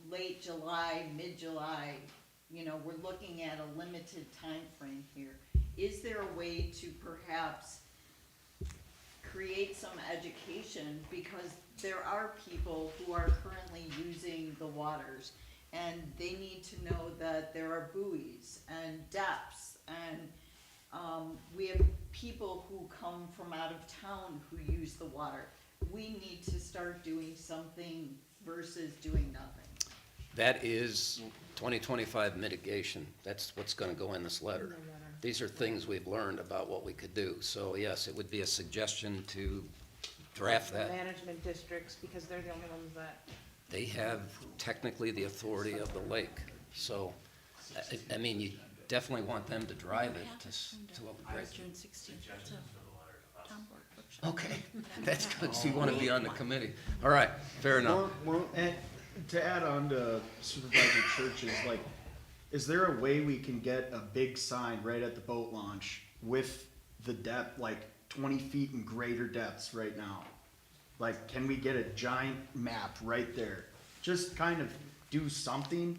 late July, mid-July, you know, we're looking at a limited time frame here. Is there a way to perhaps create some education, because there are people who are currently using the waters, and they need to know that there are buoys and depths, and we have people who come from out of town who use the water. We need to start doing something versus doing nothing. That is 2025 mitigation. That's what's gonna go in this letter. These are things we've learned about what we could do. So yes, it would be a suggestion to draft that. Management districts, because they're the only ones that. They have technically the authority of the lake. So, I mean, you definitely want them to drive it to a great. June 16th, suggestions for the letter to us. town board workshop. Okay, that's good. So you wanna be on the committee. All right, fair enough. And to add on to Supervisor Church's, like, is there a way we can get a big sign right at the boat launch with the depth, like 20 feet and greater depths right now? Like, can we get a giant map right there? Just kind of do something,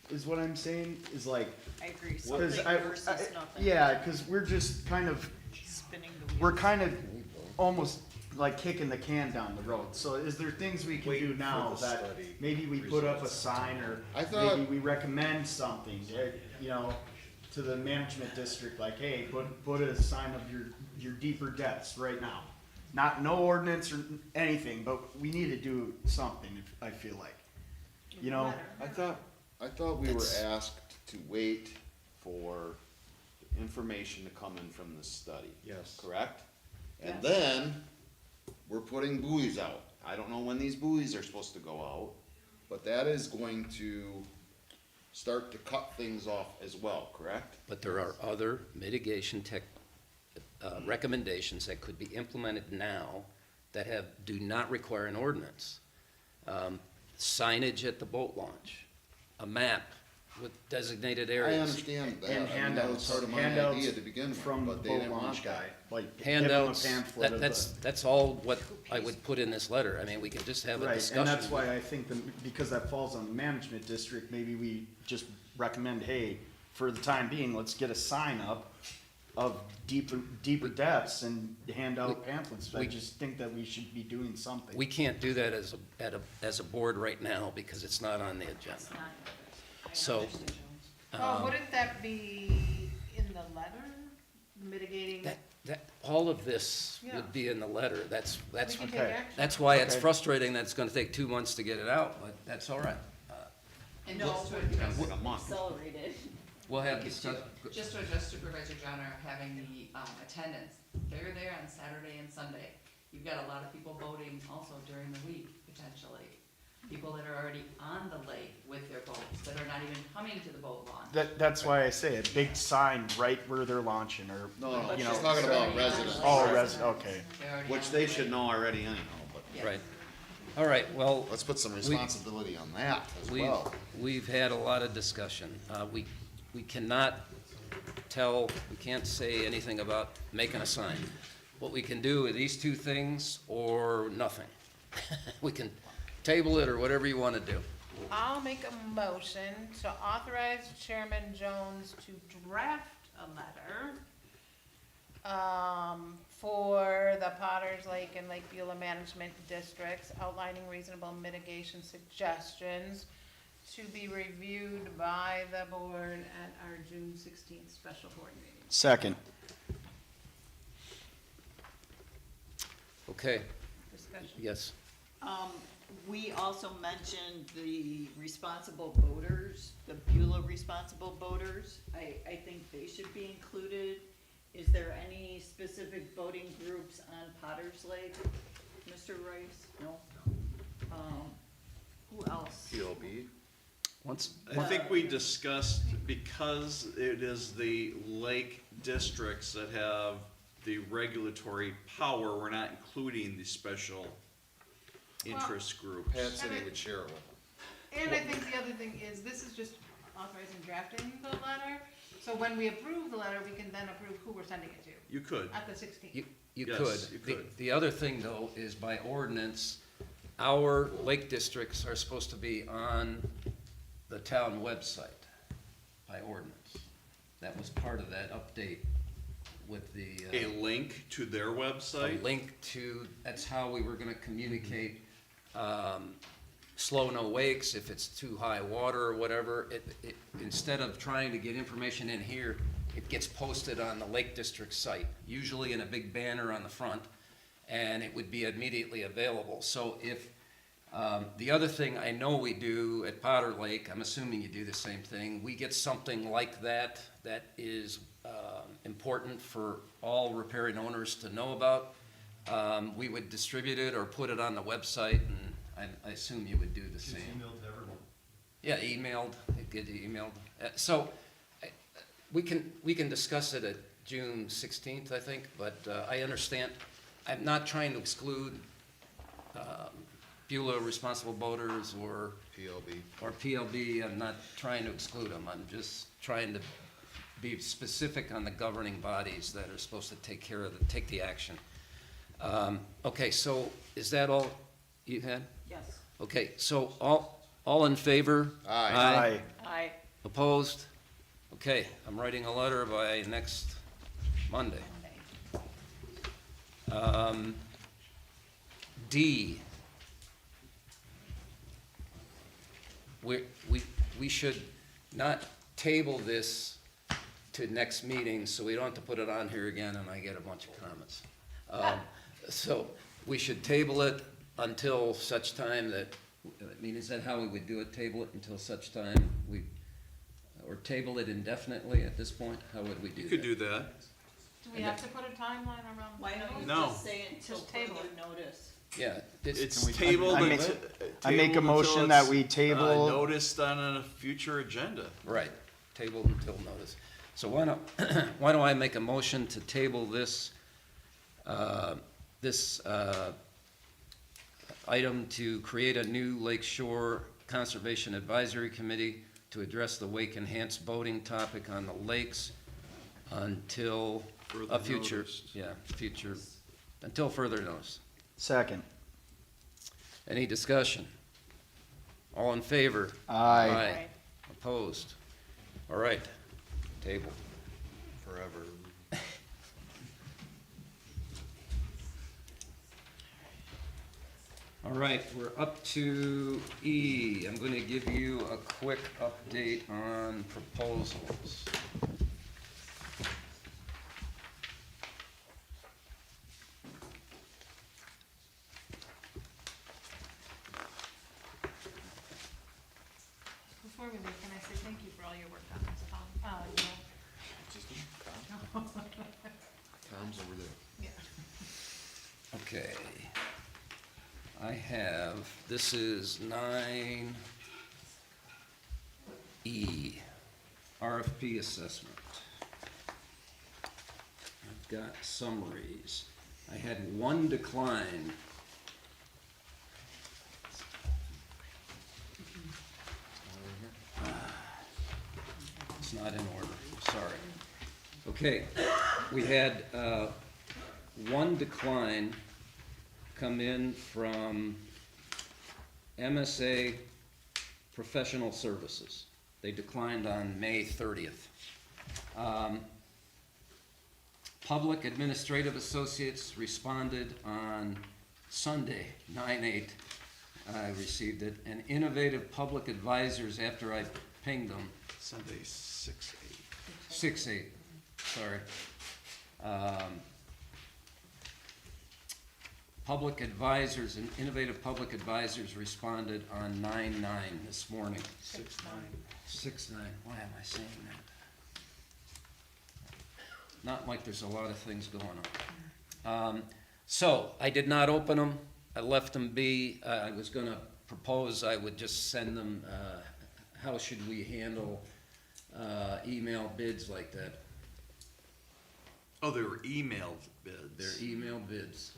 is what I'm saying, is like, I agree, 'cause something versus nothing. yeah, cause we're just kind of, Spinning the wheel. we're kind of almost like kicking the can down the road. So is there things we can Waiting do for now the that study maybe we put up a sign, or I thought- maybe we recommend something, you know, to the management district, like, hey, put a sign of your deeper depths right now. No ordinance or anything, but we need to do something, I feel like. You know, I thought we were That's- asked to wait for the information to come in from this study. Yes. Correct? And Yes. then, we're putting buoys out. I don't know when these buoys are supposed to go out, but that is going to start to cut things off as well, correct? But there are other mitigation recommendations that could be implemented now that do not require an ordinance. Signage at the boat launch, a map with designated I areas. understand that. and I mean, that was handouts, part of my handouts idea to begin with, from the but they boat didn't want launch guy, that. like, give 'em a Handouts, pamphlet of that's all what I would put in this letter. I mean, we can just have a Right, discussion. and that's why I think because that falls on the management district, maybe we just recommend, hey, for the time being, let's get a sign up of deeper depths and hand out pamphlets. I just think that we should be doing something. We can't do that as a board right now because it's not on the agenda. It's not, I So, understand. Oh, wouldn't that be in the letter, mitigating? All of this Yeah. would be in the letter. That's, We can take okay. action. that's why it's Okay. frustrating that it's gonna take 2 months to get it out, but that's all right. And No, just to but address, Like a month. accelerated. We'll have discuss, just to address Supervisor Johnner having the, attendance, they're there on Saturday and Sunday. You've got a lot of people voting also during the week, potentially. People that are already on the lake with their boats, that are not even coming to the boat launch. That's why I say a big sign right where they're launching, or, No, you she's know. talking about residents. Oh, okay. They're already Which on they the should lake. know already anyhow, but Yes. right. All right, well, let's put some responsibility on that as we, well. we've had a lot of discussion. We cannot we can't say anything about making a sign. What we can do are these two things or nothing. We can table it or whatever you want to do. I'll make a motion to authorize Chairman Jones to draft a letter for the Potters Lake and Lake Beulah Management Districts outlining reasonable mitigation suggestions to be reviewed by the board at our June 16th special board meeting. Second. Okay, Discussion. yes. We also mentioned the responsible boaters, the Beulah responsible boaters. I think they should be included. Is there any specific boating groups on Potters Lake, Mr. Rice? No? Who else? PLB. Once, I think we discussed, because it is the lake districts that have the regulatory power, we're not including the special interest groups. Pat said he would share it with them. And I think the other thing is, this is just authorizing drafting the letter, so when we approve the letter, we can then approve who we're sending it to You could. at the 16th. you Yes, could. you The- could. The other thing, though, is by ordinance, our lake districts are supposed to be on the town website by ordinance. That was part of that update with the. A link to their A website? link to, that's how we were gonna communicate, slow no wakes, if it's too high water or whatever. Instead of trying to get information in here, it gets posted on the Lake District site, usually in a big banner on the front, and it would be immediately available. So if, the other thing I know we do at Potter Lake, I'm assuming you do the same thing, we get something like that, that is, important for all riparian owners to know about. We would distribute it or put it on the website, and I assume you would do the Just same. emailed to everyone. Yeah, emailed, it get emailed. So, we can discuss it at June 16th, I think, but I understand, I'm not trying to exclude Beulah Responsible Boaters or PLB, I'm not trying to exclude them, I'm just trying to be specific on the governing bodies that are supposed to take the action. Okay, so is that all you had? Yes. Okay, so all in favor? Aye. Aye. Opposed? Okay, I'm writing a letter by next Monday. D. We should not table this to next meeting, so we don't have to put it on here again and I get a bunch of comments. So we should table it until such time that, I mean, is that how we would do it? Table it until such time or table it indefinitely at this point? How would we do that? You could do that. Do we have to put a timeline around? Why don't you No. just say until Just table further it. notice? Yeah. It's we- tabled. I make- I make a motion that we table- Noticed on a future agenda. Right, table until notice. So why don't, why don't I make a motion to table this, item to create a new Lake Shore Conservation Advisory Committee to address the wake enhanced boating topic on the lakes until a future, until further notice. Second. Any discussion? All in favor? Aye. Opposed? All right, table. Forever. All right, we're up to E. I'm going to give you a quick update on proposals. Before we leave, can I say thank you for all your work on this, Tom? Tom's over there. Yeah. Okay. I have, this is 9E, RFP assessment. I've got summaries. I had one decline. It's not in order, sorry. Okay, we had one decline come in from MSA Professional Services. They declined on May 30th. Public Administrative Associates responded on Sunday, 9/8. I received it. And Innovative Public Advisors, after I pinged them, Sunday, 6/8. 6/8, sorry. Public advisors and Innovative Public Advisors responded on 9/9 this morning. 6/9. 6/9, why am I saying that? Not like there's a lot of things going on. So, I did not open them, I left them be. I was gonna propose I would just send them, how should we handle email bids like that? Oh, they were emailed bids. They're email bids.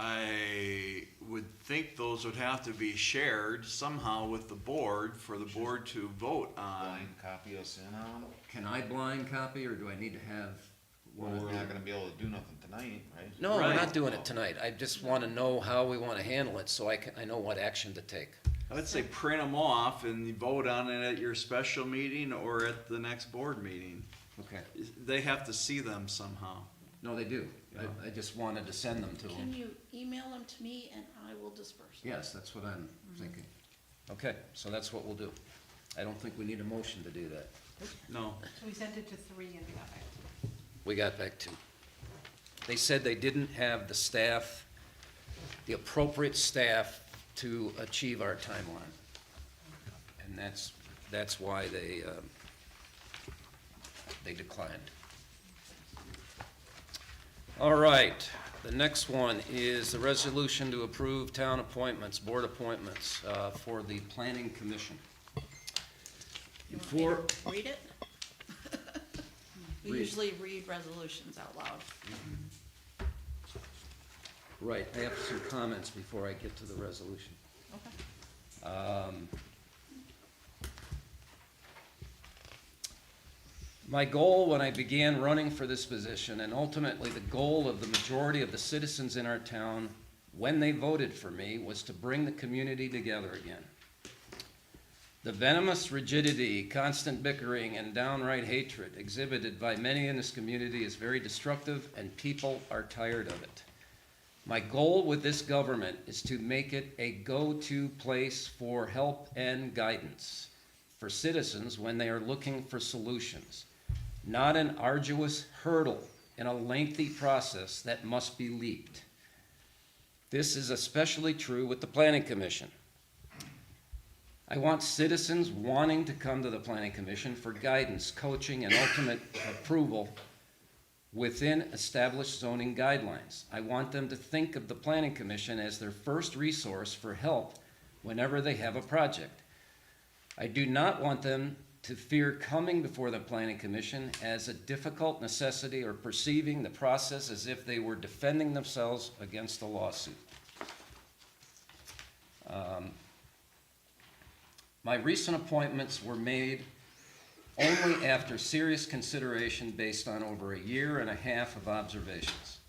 I would think those would have to be shared somehow with the board for the board to vote on. Blind copy us in on, Can I blind copy, or do I need to have well, one? we're not gonna be able to do nothing tonight, right? No, we're Right. not doing it tonight. I just want to know how we want to handle it, so I know what action to take. I would say print them off and you vote on it at your special meeting or at the next board meeting. Okay. They have to see them somehow. No, they do. I just wanted to send them to Can them. you email them to me and I will disperse them? Yes, that's what I'm thinking. Okay, so that's what we'll do. I don't think we need a motion to do that. No. So we sent it to 3 and we got back to 2. We got back to. They said they didn't have the staff, the appropriate staff to achieve our timeline. And that's why they declined. All right, the next one is the resolution to approve town appointments, board appointments for the planning commission. You want me Before, to read it? We Read. usually read resolutions out loud. right, I have some comments before I get to the resolution. Okay. My goal when I began running for this position, and ultimately the goal of the majority of the citizens in our town when they voted for me, was to bring the community together again. The venomous rigidity, constant bickering, and downright hatred exhibited by many in this community is very destructive, and people are tired of it. My goal with this government is to make it a go-to place for help and guidance for citizens when they are looking for solutions, not an arduous hurdle in a lengthy process that must be leaped. This is especially true with the Planning Commission. I want citizens wanting to come to the Planning Commission for guidance, coaching, and ultimate approval within established zoning guidelines. I want them to think of the Planning Commission as their first resource for help whenever they have a project. I do not want them to fear coming before the Planning Commission as a difficult necessity or perceiving the process as if they were defending themselves against a lawsuit. My recent appointments were made only after serious consideration based on over 1.5 years of observations.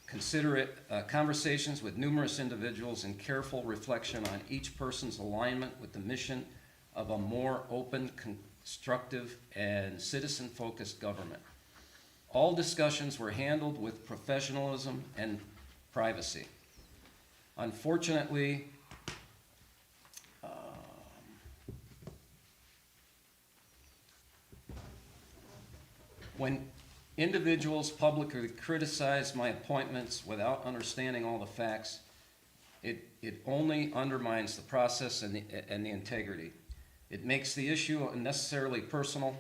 Considerate conversations with numerous individuals and careful reflection on each person's alignment with the mission of a more open, constructive, and citizen-focused government. All discussions were handled with professionalism and privacy. Unfortunately, when individuals publicly criticize my appointments without understanding all the facts, it only undermines the process and the integrity. It makes the issue unnecessarily personal.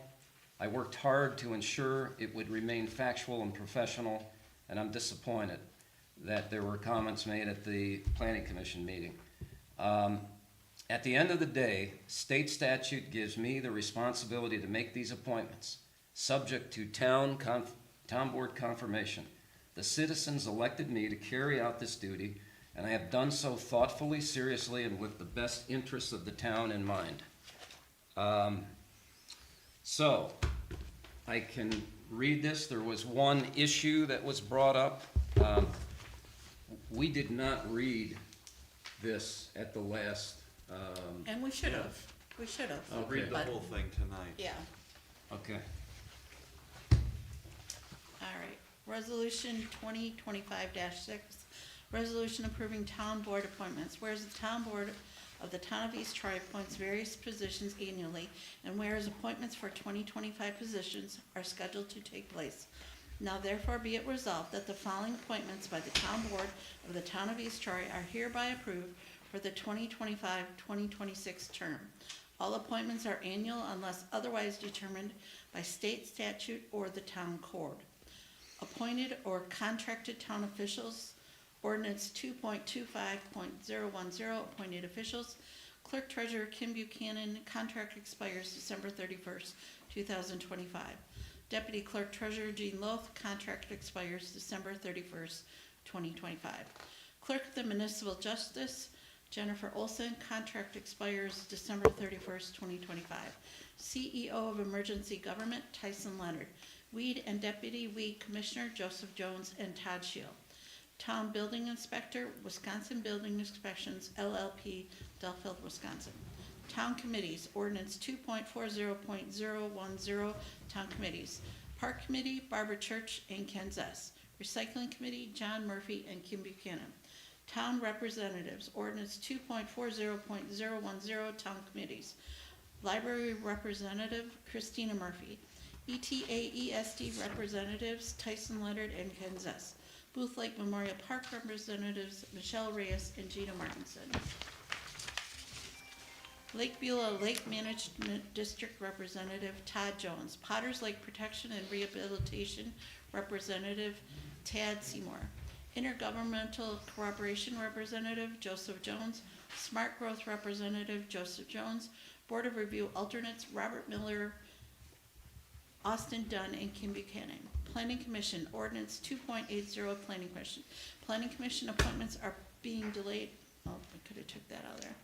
I worked hard to ensure it would remain factual and professional, and I'm disappointed that there were comments made at the Planning Commission meeting. At the end of the day, state statute gives me the responsibility to make these appointments, subject to town board confirmation. The citizens elected me to carry out this duty, and I have done so thoughtfully, seriously, and with the best interests of the town in mind. So, I can read this. There was one issue that was brought up. We did not read this at the last, And we should have, we should have. I'll read the But- whole thing tonight. Yeah, okay. all right. Resolution 2025-6, resolution approving town board appointments. Whereas the town board of the town of East Troy appoints various positions annually, and whereas appointments for 2025 positions are scheduled to take place. Now therefore be it resolved that the following appointments by the town board of the town of East Troy are hereby approved for the 2025-2026 term. All appointments are annual unless otherwise determined by state statute or the town code. Appointed or contracted town officials, ordinance 2.25.010, appointed officials. Clerk Treasurer Kim Buchanan, contract expires December 31st, 2025. Deputy Clerk Treasurer Jean Loth, contract expires December 31st, 2025. Clerk of the Municipal Justice Jennifer Olson, contract expires December 31st, 2025. CEO of Emergency Government Tyson Leonard. Weed and Deputy Weed Commissioner Joseph Jones and Todd Shield. Town Building Inspector, Wisconsin Building Inspections, LLP, Delafield, Wisconsin. Town Committees, Ordinance 2.40.010, Town Committees. Park Committee, Barbara Church and Ken Zess. Recycling Committee, John Murphy and Kim Buchanan. Town Representatives, Ordinance 2.40.010, Town Committees. Library Representative, Christina Murphy. ETA-ESD Representatives, Tyson Leonard and Ken Zess. Booth Lake Memorial Park Representatives, Michelle Reyes and Gina Martinson. Lake Beulah Lake Management District Representative, Todd Jones. Potters Lake Protection and Rehabilitation Representative, Tad Seymour. Intergovernmental Cooperation Representative, Joseph Jones. Smart Growth Representative, Joseph Jones. Board of Review Alternates, Robert Miller, Austin Dunn, and Kim Buchanan. Planning Commission, Ordinance 2.80, Planning Commission. Planning Commission appointments are being delayed. Oh, I could have took that out of there.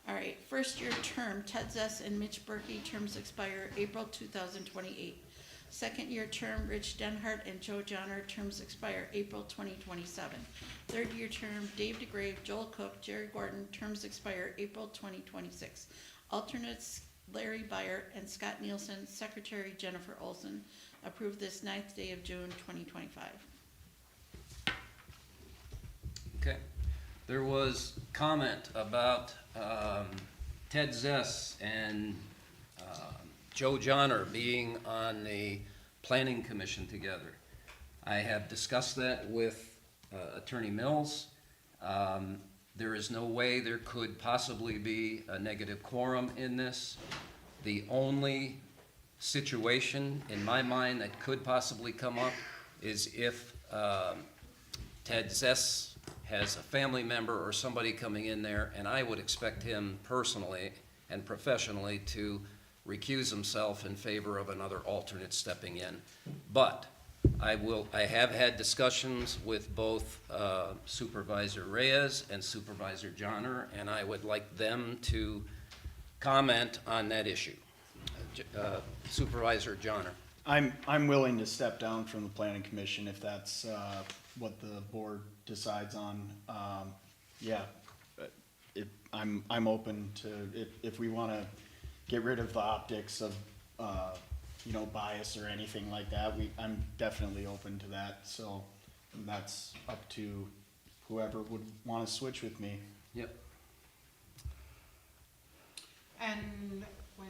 All right, first year term, Ted Zess and Mitch Berkey, terms expire April 2028. Second year term, Rich Denhart and Joe Johnner, terms expire April 2027. Third year term, Dave DeGrave, Joel Cook, Jerry Gordon, terms expire April 2026. Alternates, Larry Byer and Scott Nielsen. Secretary Jennifer Olson. Approved this 9th day of June 2025. Okay. There was comment about Ted Zess and Joe Johnner being on the Planning Commission together. I have discussed that with Attorney Mills. There is no way there could possibly be a negative quorum in this. The only situation in my mind that could possibly come up is if Ted Zess has a family member or somebody coming in there, and I would expect him personally and professionally to recuse himself in favor of another alternate stepping in. But I have had discussions with both Supervisor Reyes and Supervisor Johnner, and I would like them to comment on that issue. Supervisor Johnner. I'm willing to step down from the planning commission if that's what the board decides on. Yeah, I'm open to, if we want to get rid of the optics of bias or anything like that. I'm definitely open to that, so that's up to whoever would wanna switch with me. Yep. And when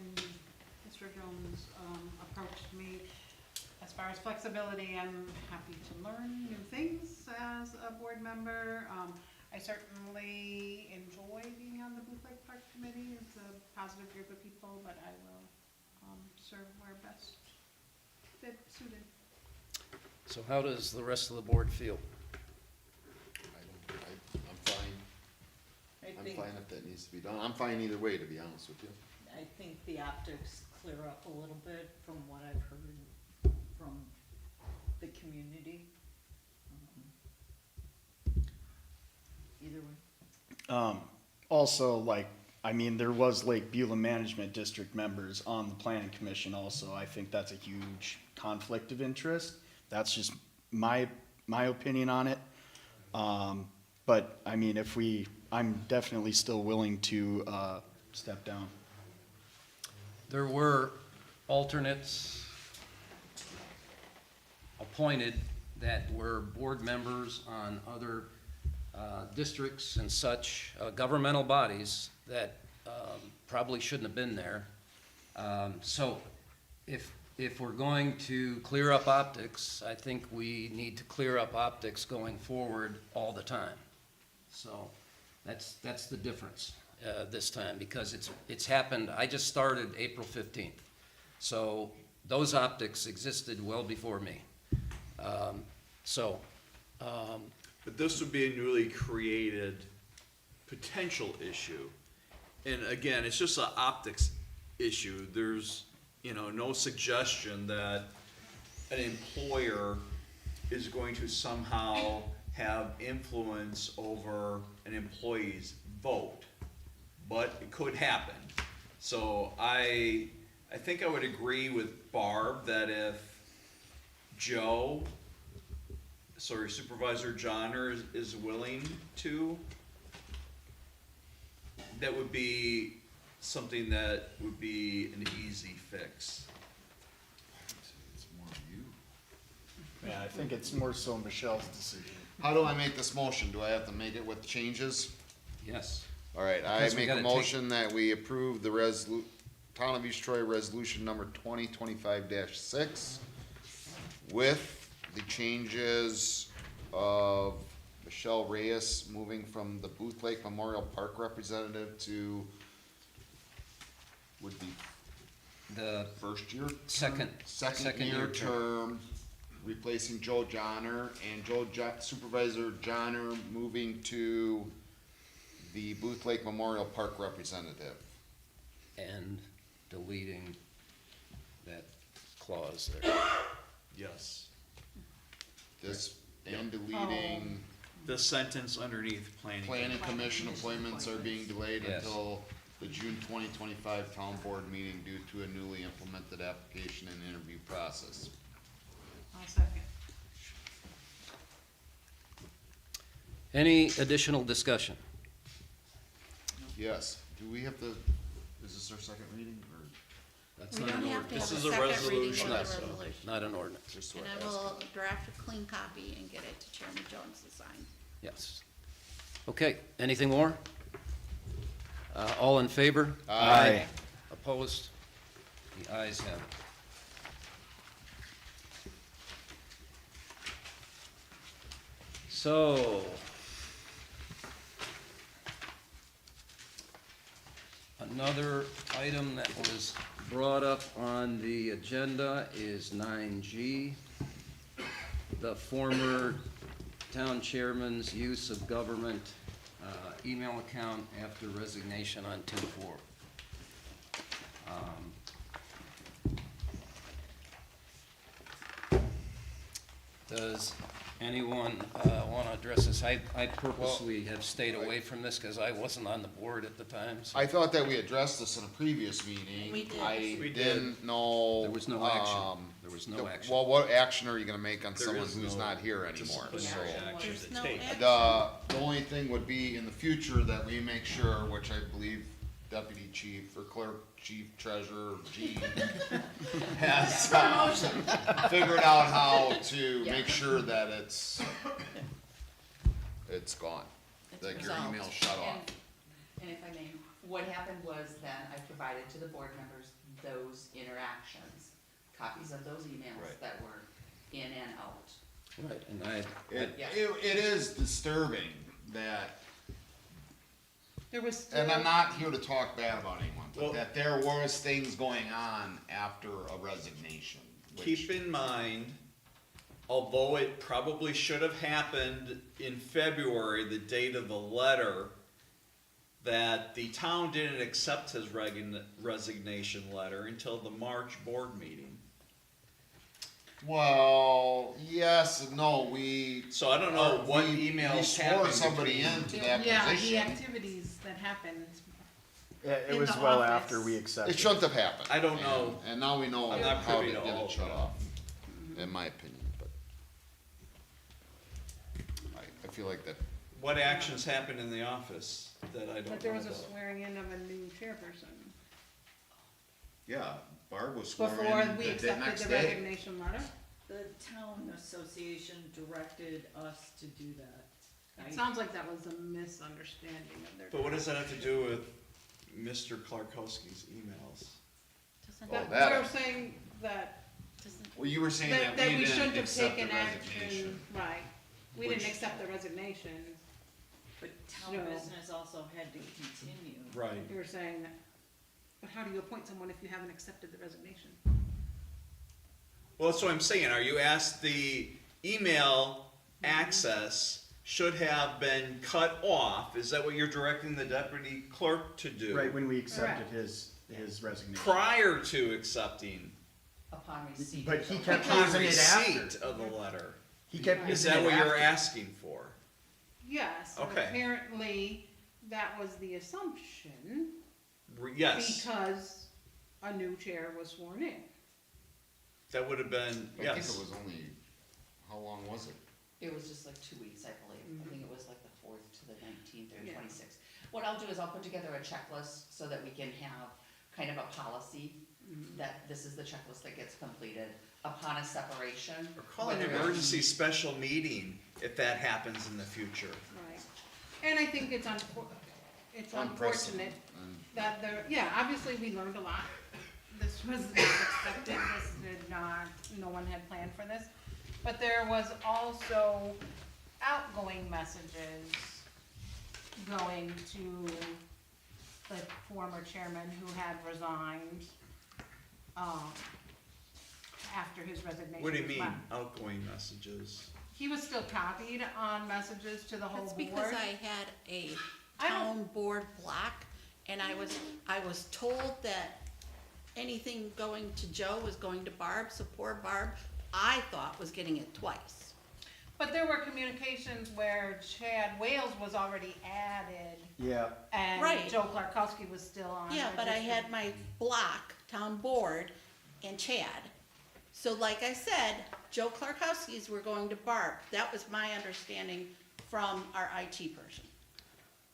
Mr. Jones, approached me, as far as flexibility, I'm happy to learn new things as a board member. I certainly enjoy being on the Booth Lake Park Committee. It's a positive group of people, but I will, serve where best suited. So how does the rest of the board feel? I'm fine. I I'm think, fine if that needs to be done. I'm fine either way, to be honest with you. I think the optics clear up a little bit from what I've heard from the community. Either way. Also, there was Lake Beulah Management District members on the planning commission also. I think that's a huge conflict of interest. That's just my opinion on it. But, I'm definitely still willing to, step down. There were alternates appointed that were board members on other districts and such, governmental bodies that probably shouldn't have been there. So if we're going to clear up optics, I think we need to clear up optics going forward all the time. So that's the difference this time, because it's happened. I just started April 15th. So those optics existed well before me. But this would be a newly created potential issue. And again, it's just an optics issue. There's, no suggestion that an employer is going to somehow have influence over an employee's vote. But it could happen. So I think I would agree with Barb that if Supervisor Johnner is willing to, that would be something that would be an easy fix. It's more of you. Yeah, I think it's more so Michelle's decision. How do I make this motion? Do I have to make it with changes? Yes. All right, I Because we make a gotta take- motion that we approve the Town of East Troy Resolution number 2025-6 with the changes of Michelle Reyes moving from the Booth Lake Memorial Park representative to, would be The first year? second Second year term, replacing Joe Johnner, and Supervisor Johnner moving to the Booth Lake Memorial Park representative. and deleting that clause there. Yes. This, and deleting The sentence underneath planning commission appointments are being delayed Yes. until the June 2025 town board meeting due to a newly implemented application and interview process. I'll second. Any additional discussion? Yes, do we have to, is this our second reading, or That's We not don't an have ordinance. to This have is a a second reading for the resolution. resolution. Not an ordinance. just And what I I asked? will draft a clean copy and get it to Chairman Jones to sign. Yes. Okay, anything more? All in favor? Aye. Opposed? The ayes have it. So. Another item that was brought up on the agenda is 9G. The former town chairman's use of government email account after resignation on 2/4. Does anyone want to address this? I purposely have stayed away from this because I wasn't on the board at the time. So I thought that we addressed this in a previous meeting. We did. I We did. didn't know. There was no action. There was no action. Well, what action are you gonna make on There someone is who's no not here anymore? disciplinary So, action There's to no take. action. the only thing would be in the future that we make sure, which I believe deputy chief or clerk, chief treasurer, Gene, has, figured out how to Yeah. make sure that it's gone. It's Like your resolved. email shut off. And if I may, what happened was then I provided to the board members those interactions, copies of those emails Right. that were in and out. Right, and Yeah. It is disturbing that, There was still. and I'm not here to talk bad about anyone, Well- but that there was things going on after a resignation. Keep in mind, although it probably should have happened in February, the date of the letter, that the town didn't accept his resignation letter until the March board meeting. Well, yes and no, So I don't know what we emails swore happened somebody between- into that Yeah, the position. activities that happened. It In was the well office. after we accepted. It shouldn't have happened. I don't know. And now we know I'm not how to privy to get all it of shut that. off, in my opinion, but. I feel like that, What actions happened in the office that I don't know But there was a about? swearing in of a new chairperson yeah, Barb was sworn in before we the accepted next the day. resignation letter. The town association directed us to do that. It sounds like that was a misunderstanding of their. But what does that have to do with Mr. Clarkowski's emails? Doesn't- Oh, That, that- we were saying that, doesn't- Well, you were saying that that we we shouldn't didn't have accept the taken action, resignation. right. We didn't Which- accept the resignation. But town No. business also had to continue. Right. You were saying that, but how do you appoint someone if you haven't accepted the resignation? Well, that's what I'm saying. Are you asked the email access should have been cut off? Is that what you're directing the deputy clerk to do? Right, when we accepted Correct. his resignation. Prior to accepting, Upon receipt. But of he the kept letter. upon using it after. receipt of the letter. He kept Is using that it what you're after. asking for? Yes, and Okay. apparently that was the assumption Yes, because a new chair was sworn in. that would have been, I think yes. it was only, how long was it? It was just like 2 weeks, I believe. I think it was like the 4th to the 19th or Yeah. 26th. What I'll do is I'll put together a checklist so that we can have kind of a policy that this is the checklist that gets completed upon a separation. Or call an whether it's- emergency special meeting if that happens in the future. Right. And I think it's unfortunate that yeah, obviously we learned a lot. This was not expected, this did not, no one had planned for this. But there was also outgoing messages going to the former chairman who had resigned, after his resignation. What do you was mean, left. outgoing messages? He was still copied on messages to the whole That's board. because I had a I don't- town board block, and I was told that anything going to Joe was going to Barb, so poor Barb, I thought was getting it twice. But there were communications where Chad Wales was already added Yeah, and Right. Joe Clarkowski was still on. Yeah, our but I had district. my block, town board, and Chad. So like I said, Joe Clarkowski's were going to Barb. That was my understanding from our IT person.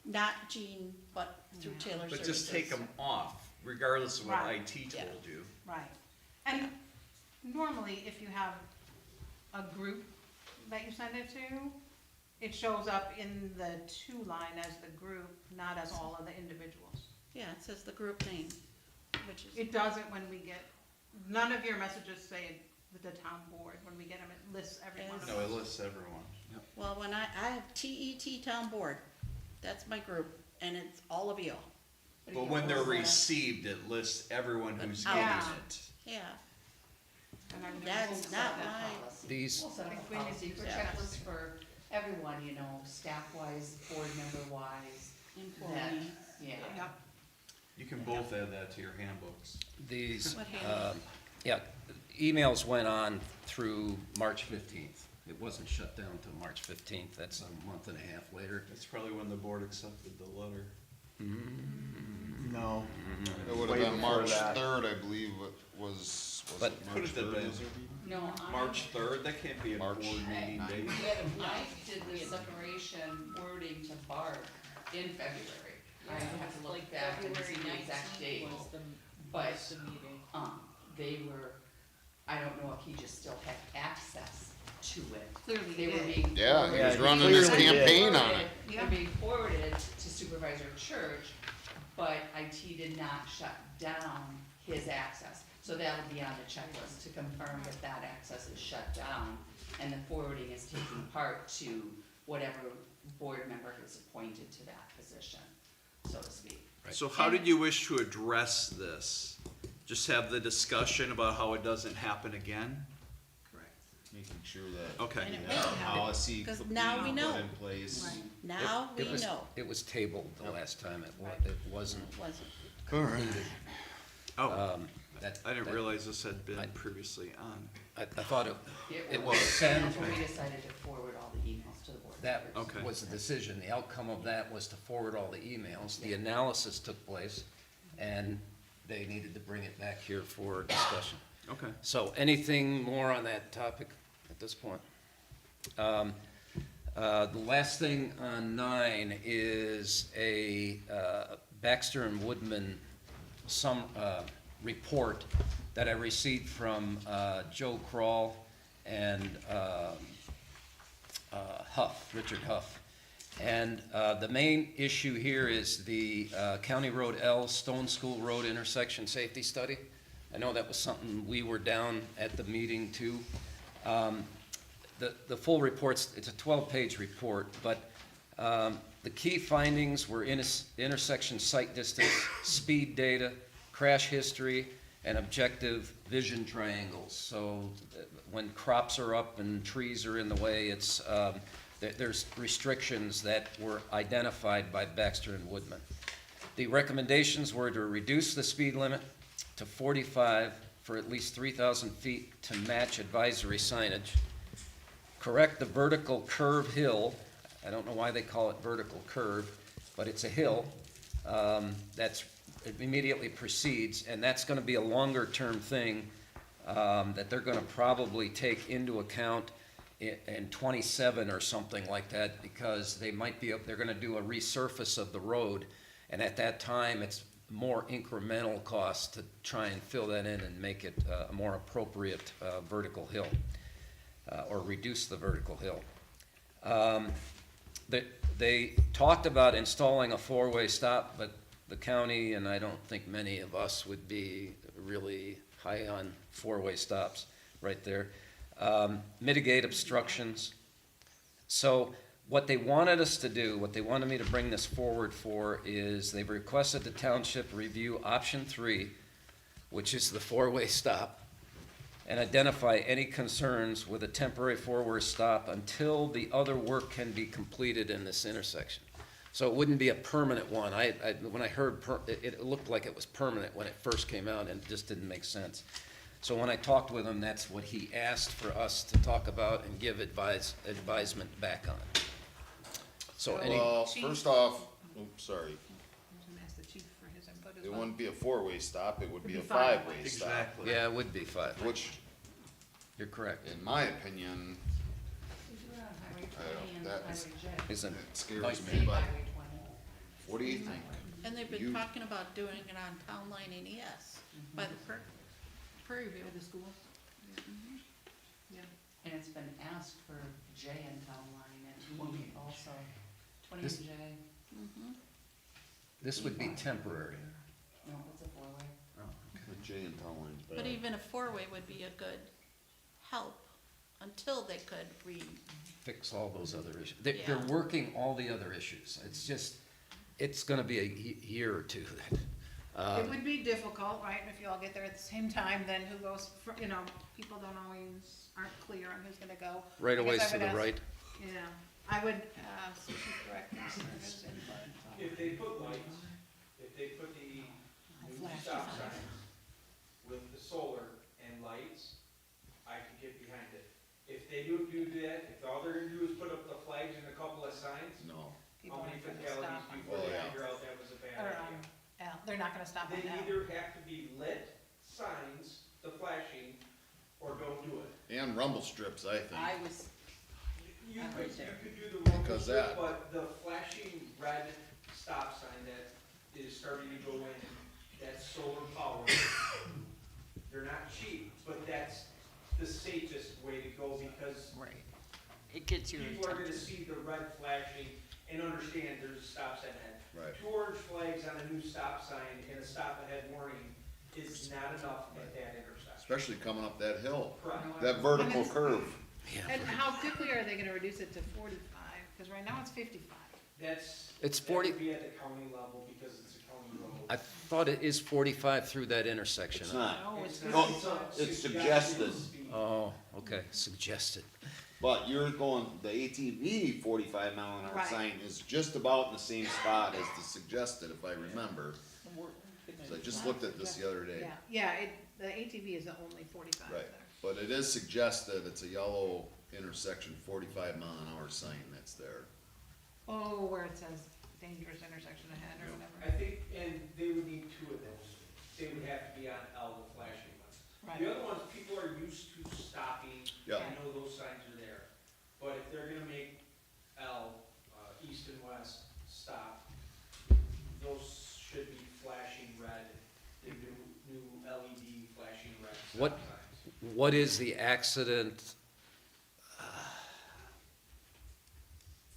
Not Jean, but through Taylor Services. But just take them off, regardless of what Right. IT Yeah. told you. Right. And normally, if you have a group that you send it to, it shows up in the to line as the group, not as all of the individuals. Yeah, it says the group name, which is, It doesn't when we get, none of your messages say the town board. When we get them, it lists everyone. Yes. No, it lists everyone. well, when I have TET town board, that's my group, and it's all of you. But when they're received, it lists everyone who's But getting out. it. Yeah, And I'm That's We'll set not that my- policy. These- We'll set up I a think we need policy to for do that. checklists for everyone, you know, staff-wise, board member-wise. employees. Yeah. Yep. You can both add that to your handbooks. these, What handle? yeah, emails went on through March 15th. It wasn't shut down till March 15th. That's a month and a half later. That's probably when the board accepted the letter. no. It would have Way been before March that. 3rd, I believe, was But- it Could March it have 3rd? been? was their meeting? No, March 3rd, that can't be a board March meeting ninth. date. I did the separation wording to Barb in February. I have to look back and see the exact date, but, they were, I don't know if he just still had access to it. Clearly They he were did. being. Yeah, he forwarded- was running his clearly did. campaign on it. They're being forwarded to Supervisor Church, but IT did not shut down his access. So that'll be on the checklist to confirm that that access is shut down and the forwarding is taking part to whatever board member is appointed to that position, so to speak. So how did you wish to address this? Just have the discussion about how it doesn't happen again? Correct. Making sure that. Okay. And it that won't happen, policy 'cause being now we know. put in place. Right. Now we It was- know. It was tabled the last time, it wasn't. It wasn't. Oh, That- I didn't that- realize this had been I- previously on. I thought it It was was, sent. that's when we decided to forward all the emails to the board. That members. Okay. was the decision. The outcome of that was to forward all the emails. The analysis took place, and they needed to bring it back here for discussion. Okay. So anything more on that topic at this point? The last thing on 9 is a Baxter and Woodman report that I received from Joe Kroll and Richard Huff. And the main issue here is the County Road L Stone School Road intersection safety study. I know that was something we were down at the meeting too. The full report's, it's a 12-page report, but the key findings were intersection site distance, speed data, crash history, and objective vision triangles. So when crops are up and trees are in the way, it's, there's restrictions that were identified by Baxter and Woodman. The recommendations were to reduce the speed limit to 45 for at least 3,000 feet to match advisory signage, correct the vertical curve hill. I don't know why they call it vertical curve, but it's a hill that's it immediately precedes, and that's gonna be a longer-term thing that they're gonna probably take into account in 27 or something like that, because they might be, they're gonna do a resurface of the road, and at that time, it's more incremental cost to try and fill that in and make it a more appropriate vertical hill, or reduce the vertical hill. They talked about installing a four-way stop, but the county, and I don't think many of us would be really high on four-way stops right there. Mitigate obstructions. So what they wanted us to do, what they wanted me to bring this forward for, is they've requested the township review option 3, which is the four-way stop, and identify any concerns with a temporary four-way stop until the other work can be completed in this intersection. So it wouldn't be a permanent one. When I heard, it looked like it was permanent when it first came out, and it just didn't make sense. So when I talked with him, that's what he asked for us to talk about and give advisement back on. So Well, first off, oops, sorry, I was gonna ask the chief for his input as it well. wouldn't be a four-way stop, it would be a It'd be five. five-way stop. Exactly. yeah, it would be 5. Which, You're correct. in my opinion, We do it on Highway I don't- 20 and that Highway is- J. Isn't it scares Might me, be. but Highway 20. what do you think? And they've been You- talking about doing it on Town Line and ES by the Prairie View. The schools. Yeah. And it's been asked for J and Town Line and 20 also, 20 and This- J, This would be temporary. no, it's a four-way. The J and Town Line's But bad. even a four-way would be a good help until they could Fix all those other issues. They're Yeah. working all the other issues. It's just, it's gonna be a year or two. It would be difficult, right, if you all get there at the same time, then who goes, you know, people don't always, aren't clear on who's gonna go. Right I away guess I to would the ask- right. Yeah, I would, Chief Director for his input. If they put lights, if they put the new Flash stop signs. signs with the solar and lights, I could get behind it. If they do that, if all they're gonna do is put up the flags and a couple of signs, No. People how many aren't gonna fatalities stop on- before Oh, they yeah. figure out that was a Or, bad idea? they're not gonna stop on They that. either have to be lit signs, the flashing, or don't do it. And rumble strips, I think. I was, You I could, was there. you could do the rumble Because strip, that- but the flashing red stop stop sign that is starting to go in, that's solar powered. They're not cheap, but that's the safest way to go because Right. It gets your people are gonna attention. see the red flashing and understand there's a stop sign ahead. Right. 2 orange flags on a new stop sign and a stop ahead warning is not enough at that intersection. Especially coming up that hill, Correct. that vertical curve. And how quickly are they gonna reduce it to 45? Because right now it's 55. That's. It's that 40 would be at the county level because it's a county road. I thought it is 45 through that intersection. It's not. No, it's not. No, not. it's suggested. speed. Oh, okay, suggested. But you're going, the ATV 45 mph Right. sign is just about in the same spot as the suggested, if I remember. So I just looked at this the other day. Yeah, the ATV is the only 45 there. Right, but it is suggested, it's a yellow intersection 45 mph sign that's there. Oh, where it says dangerous intersection ahead or I whatever. think, and they would need 2 of those. They would have to be on L, the flashing ones. Right. The other ones, people are used to stopping. Yeah. I know those signs are there. But if they're gonna make L, east and west, stop, those should be flashing red, the new LED flashing red stop What- signs. What is the accident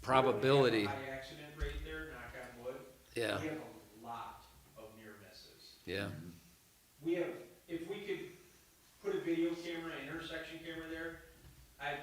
probability? We have a high accident rate there, knock on wood. Yeah, We have a lot of near misses. yeah. We have, if we could put a video camera, intersection camera there, I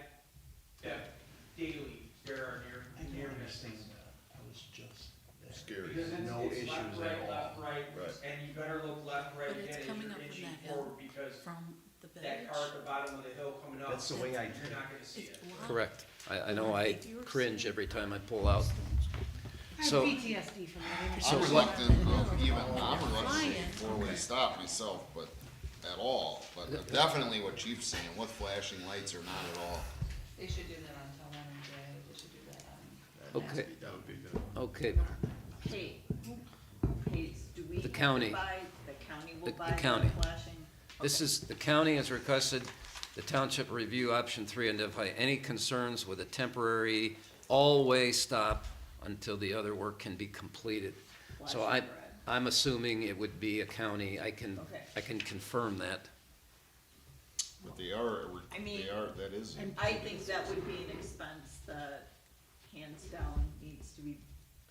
bet daily there are near misses. I was just Scary. Because No it's issues left, at right, all. left, right, Right. and you better look left, right But it's again as coming you're up from inching that hill. forward, because From the that village. car at the bottom of the hill coming up, That's the way I you're not gonna see It's it. blocked. Correct. I know I cringe every time I pull out. I have So- PTSD from that So intersection. what- Even, I'm reluctant Flying. to four-way stop myself, but at all, but definitely what Chief's saying, with flashing lights or not at all. They should do that on Tell and J, they should do that on. Okay, That would be good. okay. Hey, hey, do we? The have to county. buy- The county will The buy the county. flashing? This Okay. is, the county has requested the township review option 3 and identify any concerns with a temporary all-way stop until the other work can be completed. So Flashing red. I'm assuming it would be a county. I can Okay. confirm that. But they are, I mean, they are, that is. I think that would be an expense that hands down needs to be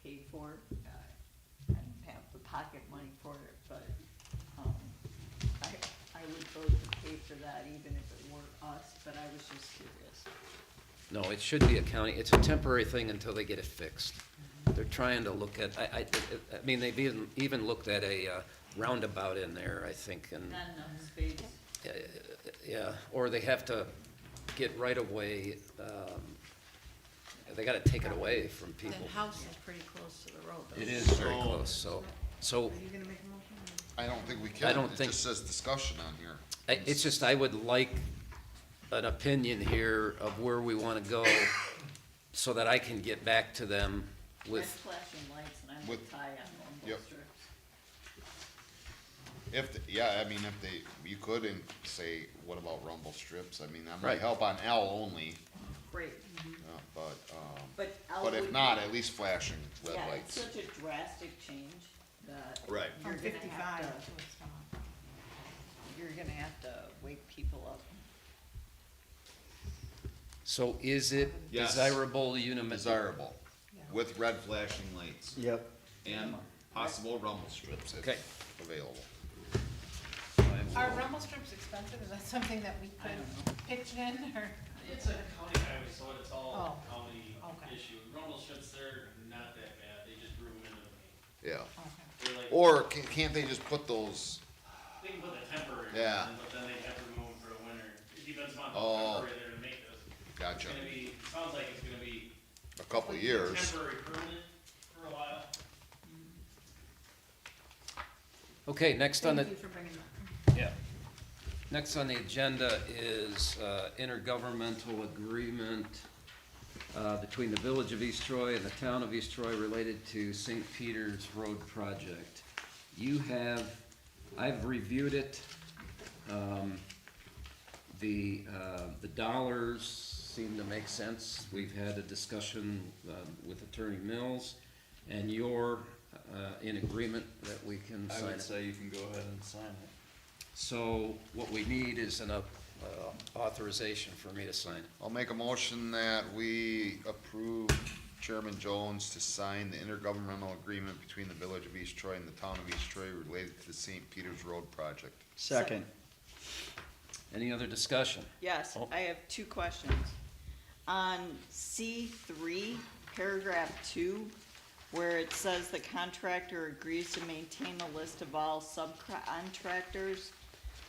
paid for. I don't have the pocket money for it, but, I would vote to pay for that even if it were us, but I was just curious. No, it should be a county. It's a temporary thing until they get it fixed. They're trying to look at, I mean, they've even looked at a roundabout in there, I think, and, Not enough space. yeah, or they have to get right away, they gotta take it away from That people. house is pretty close to the road. though. It is very close, so, Are you gonna make a motion? I don't think we can. I don't It think- just says discussion on here. it's just, I would like an opinion here of where we wanna go, so that I can get back to them I'm with, flashing lights and I'm with- with tie on normal Yep. strips. If, yeah, I mean, if they, you could say, what about rumble strips? I mean, that might Right. help on L only, Great, but, but L but if would not, be- at least flashing red Yeah, it's lights. such a drastic change that. Right. You're From gonna 55 have to to, a stop. you're gonna have to wake people up. so is it Yes. desirable unit? Desirable, Yeah. with red flashing lights Yep. and possible rumble strips if Okay. available. Are rumble strips expensive? Is that something that we could pitch in or? It's a county highway, so it's all Oh, county okay. issue. Rumble strips, they're not that bad, they just grew into the paint. Yeah, Okay. They're like, or can't they just put those, they can put the temporary, Yeah. on, but then they have to remove them for the winter. It depends on Oh. how temporary they're gonna make this. gotcha, It's gonna be, sounds like it's gonna be a couple years? temporary permanent for a while. Okay, next on the, Thank you for bringing that. yeah. Next on the agenda is intergovernmental agreement between the Village of East Troy and the Town of East Troy related to St. Peter's Road project. You have, I've reviewed it. The dollars seem to make sense. We've had a discussion with Attorney Mills, and your in agreement that we can I sign would it? say you can go ahead and sign it. So what we need is an authorization for me to sign it. I'll make a motion that we approve Chairman Jones to sign the intergovernmental agreement between the Village of East Troy and the Town of East Troy related to the St. Peters Road project. Second. Any other discussion? Yes, Oh. I have two questions. On C3, paragraph 2, where it says the contractor agrees to maintain a list of all subcontractors,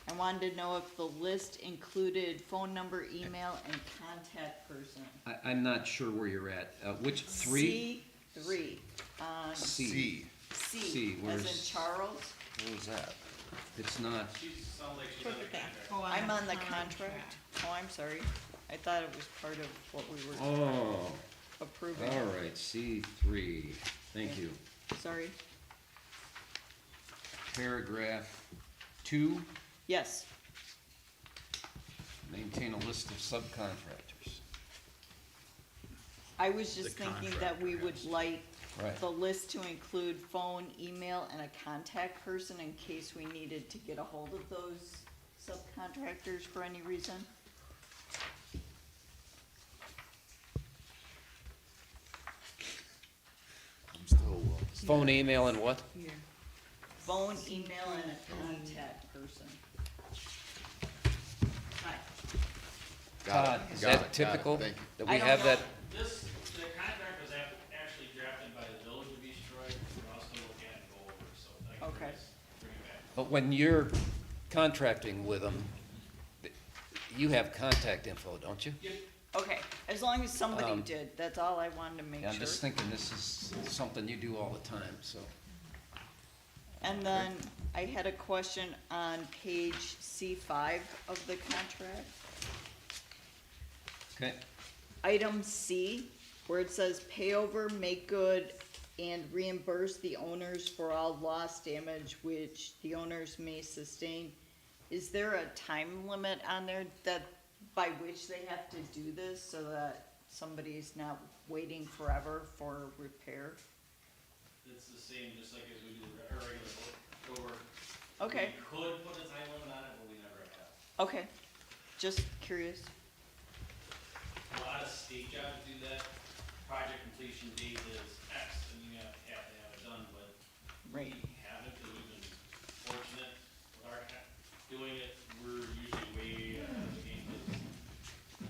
I wanted to know if the list included phone number, email, and contact person. I'm not sure where you're at. Which, three? C3, on C. C, C, as in where's- Charles. Where's that? It's not, Sounds like she's on the contract. I'm on the contract. Oh, I'm sorry. I thought it was part of what we were oh, approving. all right, C3. Thank you. Sorry. Paragraph 2, Yes, maintain a list of subcontractors. I was just The thinking that we would contractor like Right. the list to include phone, email, and a contact person in case we needed to get a hold of those subcontractors for any reason. I'm still, Phone, email, and what? Phone, email, and a contact person. Hi. Todd, is that typical? Thank you. That I we don't have know. that? This, the contract was actually drafted by the Village of East Troy, for us to look at and go over, so I can Okay. bring it back. But when you're contracting with them, you have contact info, don't you? Okay, as long as somebody Um, did, that's all I wanted to make Yeah, I'm sure. just thinking this is something you do all the time, so. And then I had a question on page C5 of the contract. Okay, Item C, where it says pay over, make good, and reimburse the owners for all loss damage which the owners may sustain. Is there a time limit on there that, by which they have to do this so that somebody's not waiting forever for repair? It's the same, just like as we do our regular door. Okay, We could put a time limit on it, but we never have. okay, just curious. A lot of state jobs do that, project completion date is X, and you have to have it done, but Right. we haven't, because we've been fortunate with our doing it, we're usually way ahead of the game, because we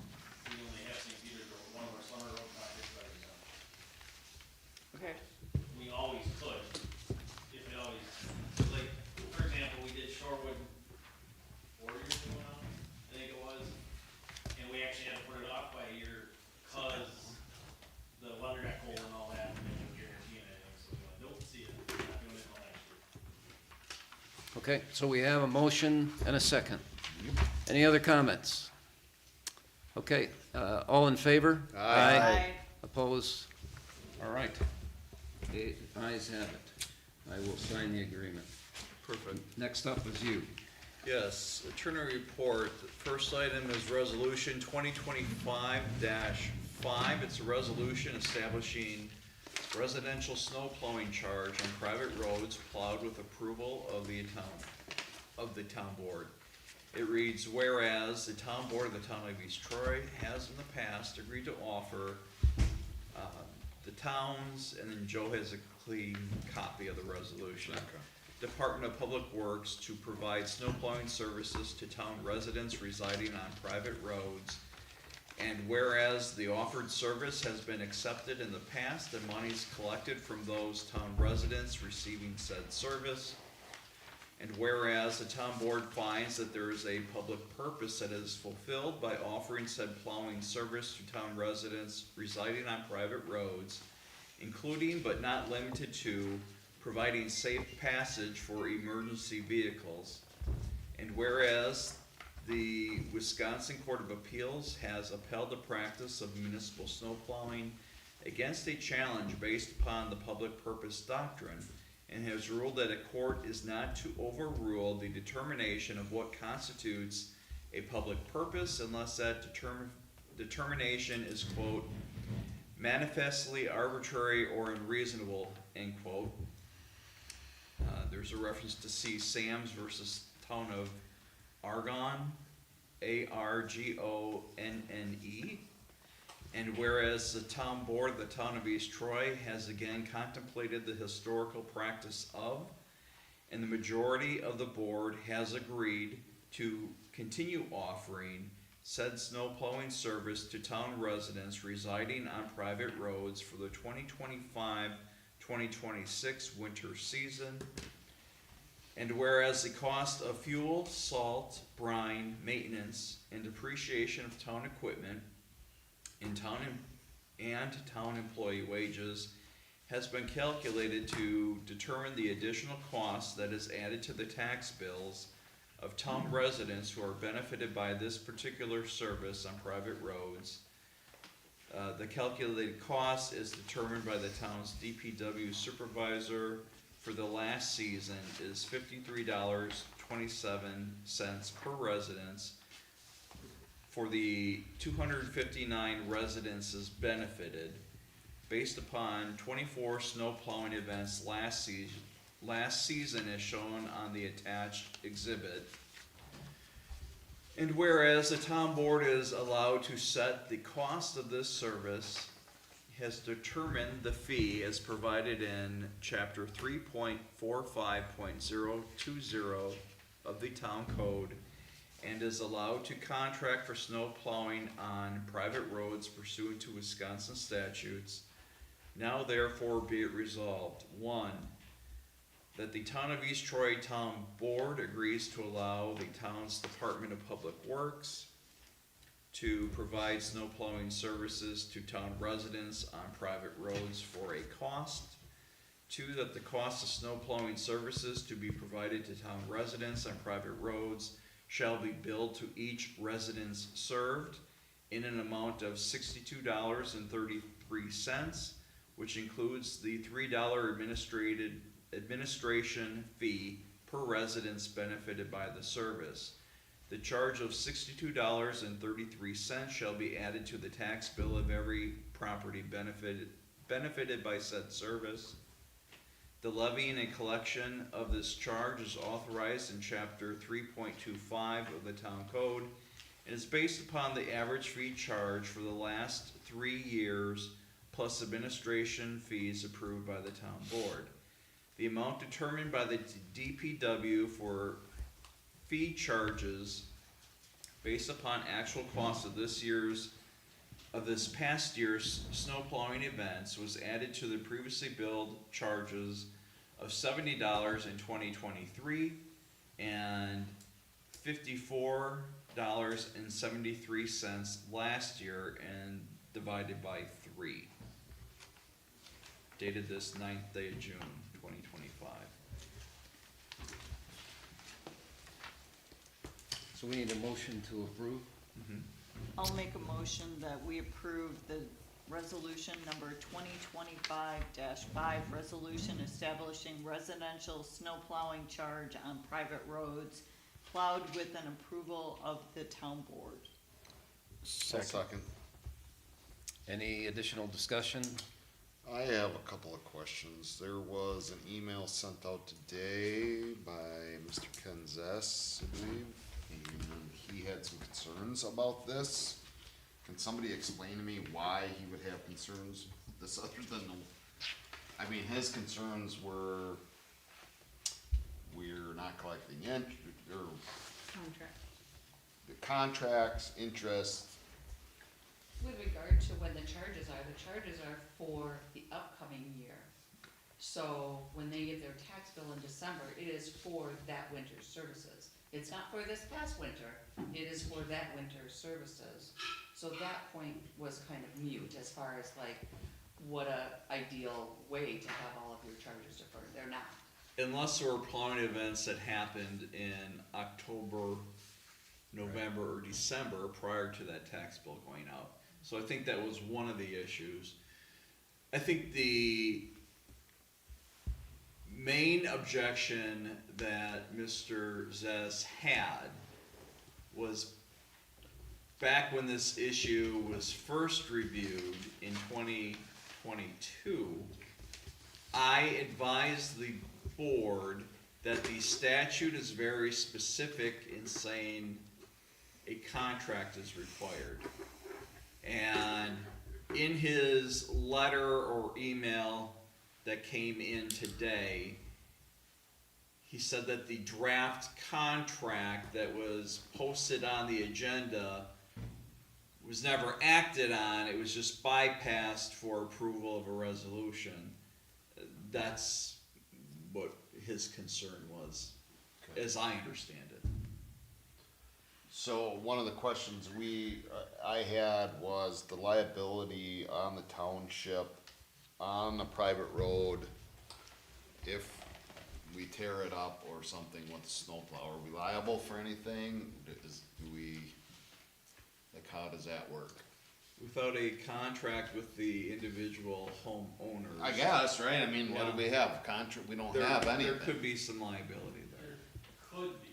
only have St. Peter's, or one of our summer road projects already done. Okay, We always could, if it always, like, for example, we did Shorewood 4 years ago now, I think it was, and we actually had to put it off by a year, cause the weather got cold and all that, and they didn't guarantee anything, so we went, nope, see ya, not doing it till next year. okay, so we have a motion and a second. Any other comments? Okay, all in favor? Aye. Oppose? All right. The ayes have it. I will sign the agreement. Perfect. Next up is you. Yes, Attorney report, the first item is resolution 2025-5. It's a resolution establishing residential snow plowing charge on private roads plowed with approval of the town board. It reads, whereas the town board of the town of East Troy has in the past agreed to offer the towns, and then Joe has a clean copy of the resolution. Department of Public Works to provide snow plowing services to town residents residing on private roads. And whereas the offered service has been accepted in the past and monies collected from those town residents receiving said service. And whereas the town board finds that there is a public purpose that is fulfilled by offering said plowing service to town residents residing on private roads, including but not limited to providing safe passage for emergency vehicles. And whereas the Wisconsin Court of Appeals has upheld the practice of municipal snow plowing against a challenge based upon the public purpose doctrine, and has ruled that a court is not to overrule the determination of what constitutes a public purpose unless that determination is, quote, manifestly arbitrary or unreasonable, end quote. there's a reference to see Sam's versus Town of Argonne, Argonne. And whereas the town board of the town of East Troy has again contemplated the historical practice of, and the majority of the board has agreed to continue offering said snow plowing service to town residents residing on private roads for the 2025-2026 winter season. And whereas the cost of fuel, salt, brine, maintenance, and depreciation of town equipment and town employee wages has been calculated to determine the additional cost that is added to the tax bills of town residents who are benefited by this particular service on private roads. The calculated cost is determined by the town's DPW supervisor for the last season is $53.27 per residence for the 259 residences benefited, based upon 24 snow plowing events last season as shown on the attached exhibit. And whereas the town board is allowed to set the cost of this service, has determined the fee as provided in chapter 3.45.020 of the town code, and is allowed to contract for snow plowing on private roads pursuant to Wisconsin statutes. Now therefore be it resolved, 1, that the Town of East Troy Town Board agrees to allow the town's Department of Public Works to provide snow plowing services to town residents on private roads for a cost. 2, that the cost of snow plowing services to be provided to town residents on private roads shall be billed to each residence served in an amount of $62.33, which includes the $3 administration fee per residence benefited by the service. The charge of $62.33 shall be added to the tax bill of every property benefited by said service. The levying and collection of this charge is authorized in chapter 3.25 of the town code and is based upon the average fee charged for the last 3 years plus administration fees approved by the town board. The amount determined by the DPW for fee charges based upon actual costs of this past year's snow plowing events was added to the previously billed charges of $70 in 2023 and $54.73 last year, and divided by 3. Dated this 9th day of June 2025. So we need a motion to approve? I'll make a motion that we approve the resolution number 2025-5, resolution establishing residential snow plowing charge on private roads plowed with an approval of the town board. Second. Any additional discussion? I have a couple of questions. There was an email sent out today by Mr. Ken Zess, I believe, and he had some concerns about this. Can somebody explain to me why he would have concerns with this other than, I mean, his concerns were, we're not collecting or Contract. the contracts, interest. With regard to when the charges are for the upcoming year. So when they get their tax bill in December, it is for that winter's services. It's not for this past winter, it is for that winter's services. So that point was kind of mute as far as like, what a ideal way to have all of your charges deferred. They're not. Unless there were plowing events that happened in October, November, or December prior to that tax bill going out. So I think that was one of the issues. I think the main objection that Mr. Zess had was back when this issue was first reviewed in 2022, I advised the board that the statute is very specific in saying a contract is required. And in his letter or email that came in today, he said that the draft contract that was posted on the agenda was never acted on, it was just bypassed for approval of a resolution. That's what his concern was, as I understand it. So one of the questions I had was the liability on the township on the private road if we tear it up or something with a snowplow. Are we liable for anything? How does that work? Without a contract with the individual homeowners. I guess, right? I mean, what do we have? We don't have anything. There could be some liability there. Could be,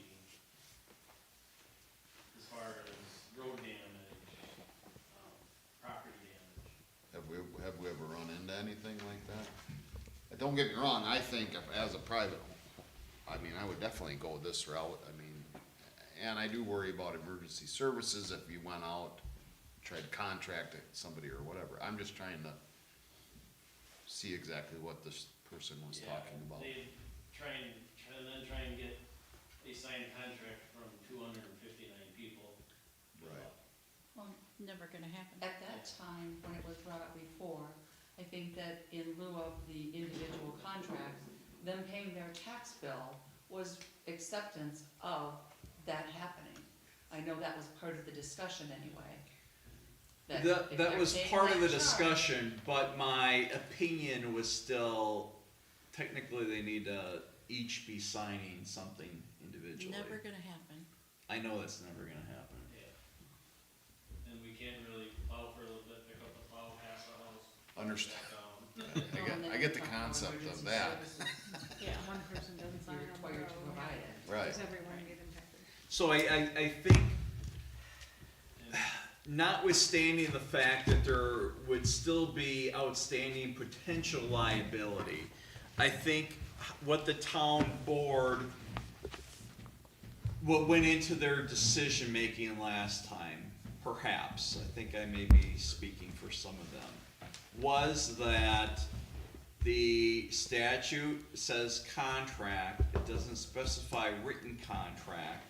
as far as road damage, property damage. Have we ever run into anything like that? Don't get me wrong, I think as a private, I would definitely go this route. And I do worry about emergency services if you went out, tried to contract somebody or whatever. I'm just trying to see exactly what this person was talking about. They try and get a signed contract from 259 people. Right. Well, never gonna happen. At that time, when it was brought up before, I think that in lieu of the individual contracts, them paying their tax bill was acceptance of that happening. I know that was part of the discussion anyway. if That they're was paying part of the that charge- discussion, but my opinion was still, technically they need to each be signing something individually. Never gonna happen. I know that's never gonna happen. Yeah. And we can't really plow for a little bit, pick up the plow, pass the house. Understand. Oh, and then I get the talk about concept of emergency that. services. Yeah, one person doesn't sign You're on the required to road. provide it. Right. Does everyone get impacted? So I think, notwithstanding the fact that there would still be outstanding potential liability, I think what the town board, what went into their decision-making last time, perhaps, I think I may be speaking for some of them, was that the statute says contract, it doesn't specify written contract,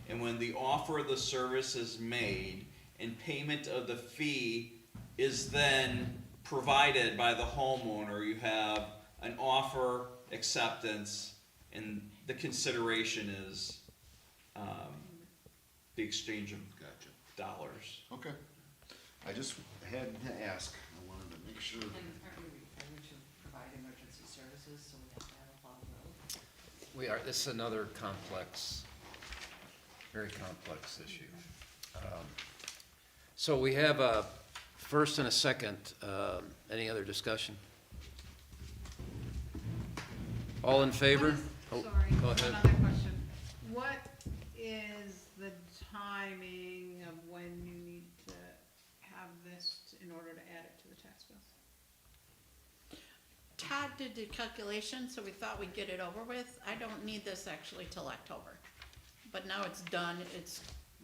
and when the offer of the service is made and payment of the fee is then provided by the homeowner, you have an offer, acceptance, and the consideration is the exchange of dollars. Okay. I just had to ask. I wanted to make sure. And aren't we required to provide emergency services, so we have to have a plowed road? We are, this is another complex, very complex issue. So we have a first and a second. Any other discussion? All in favor? Oh, Sorry, go ahead. another question. What is the timing of when you need to have this in order to add it to the tax bill? Todd did the calculation, so we thought we'd get it over with. I don't need this actually till October. But now it's done, it's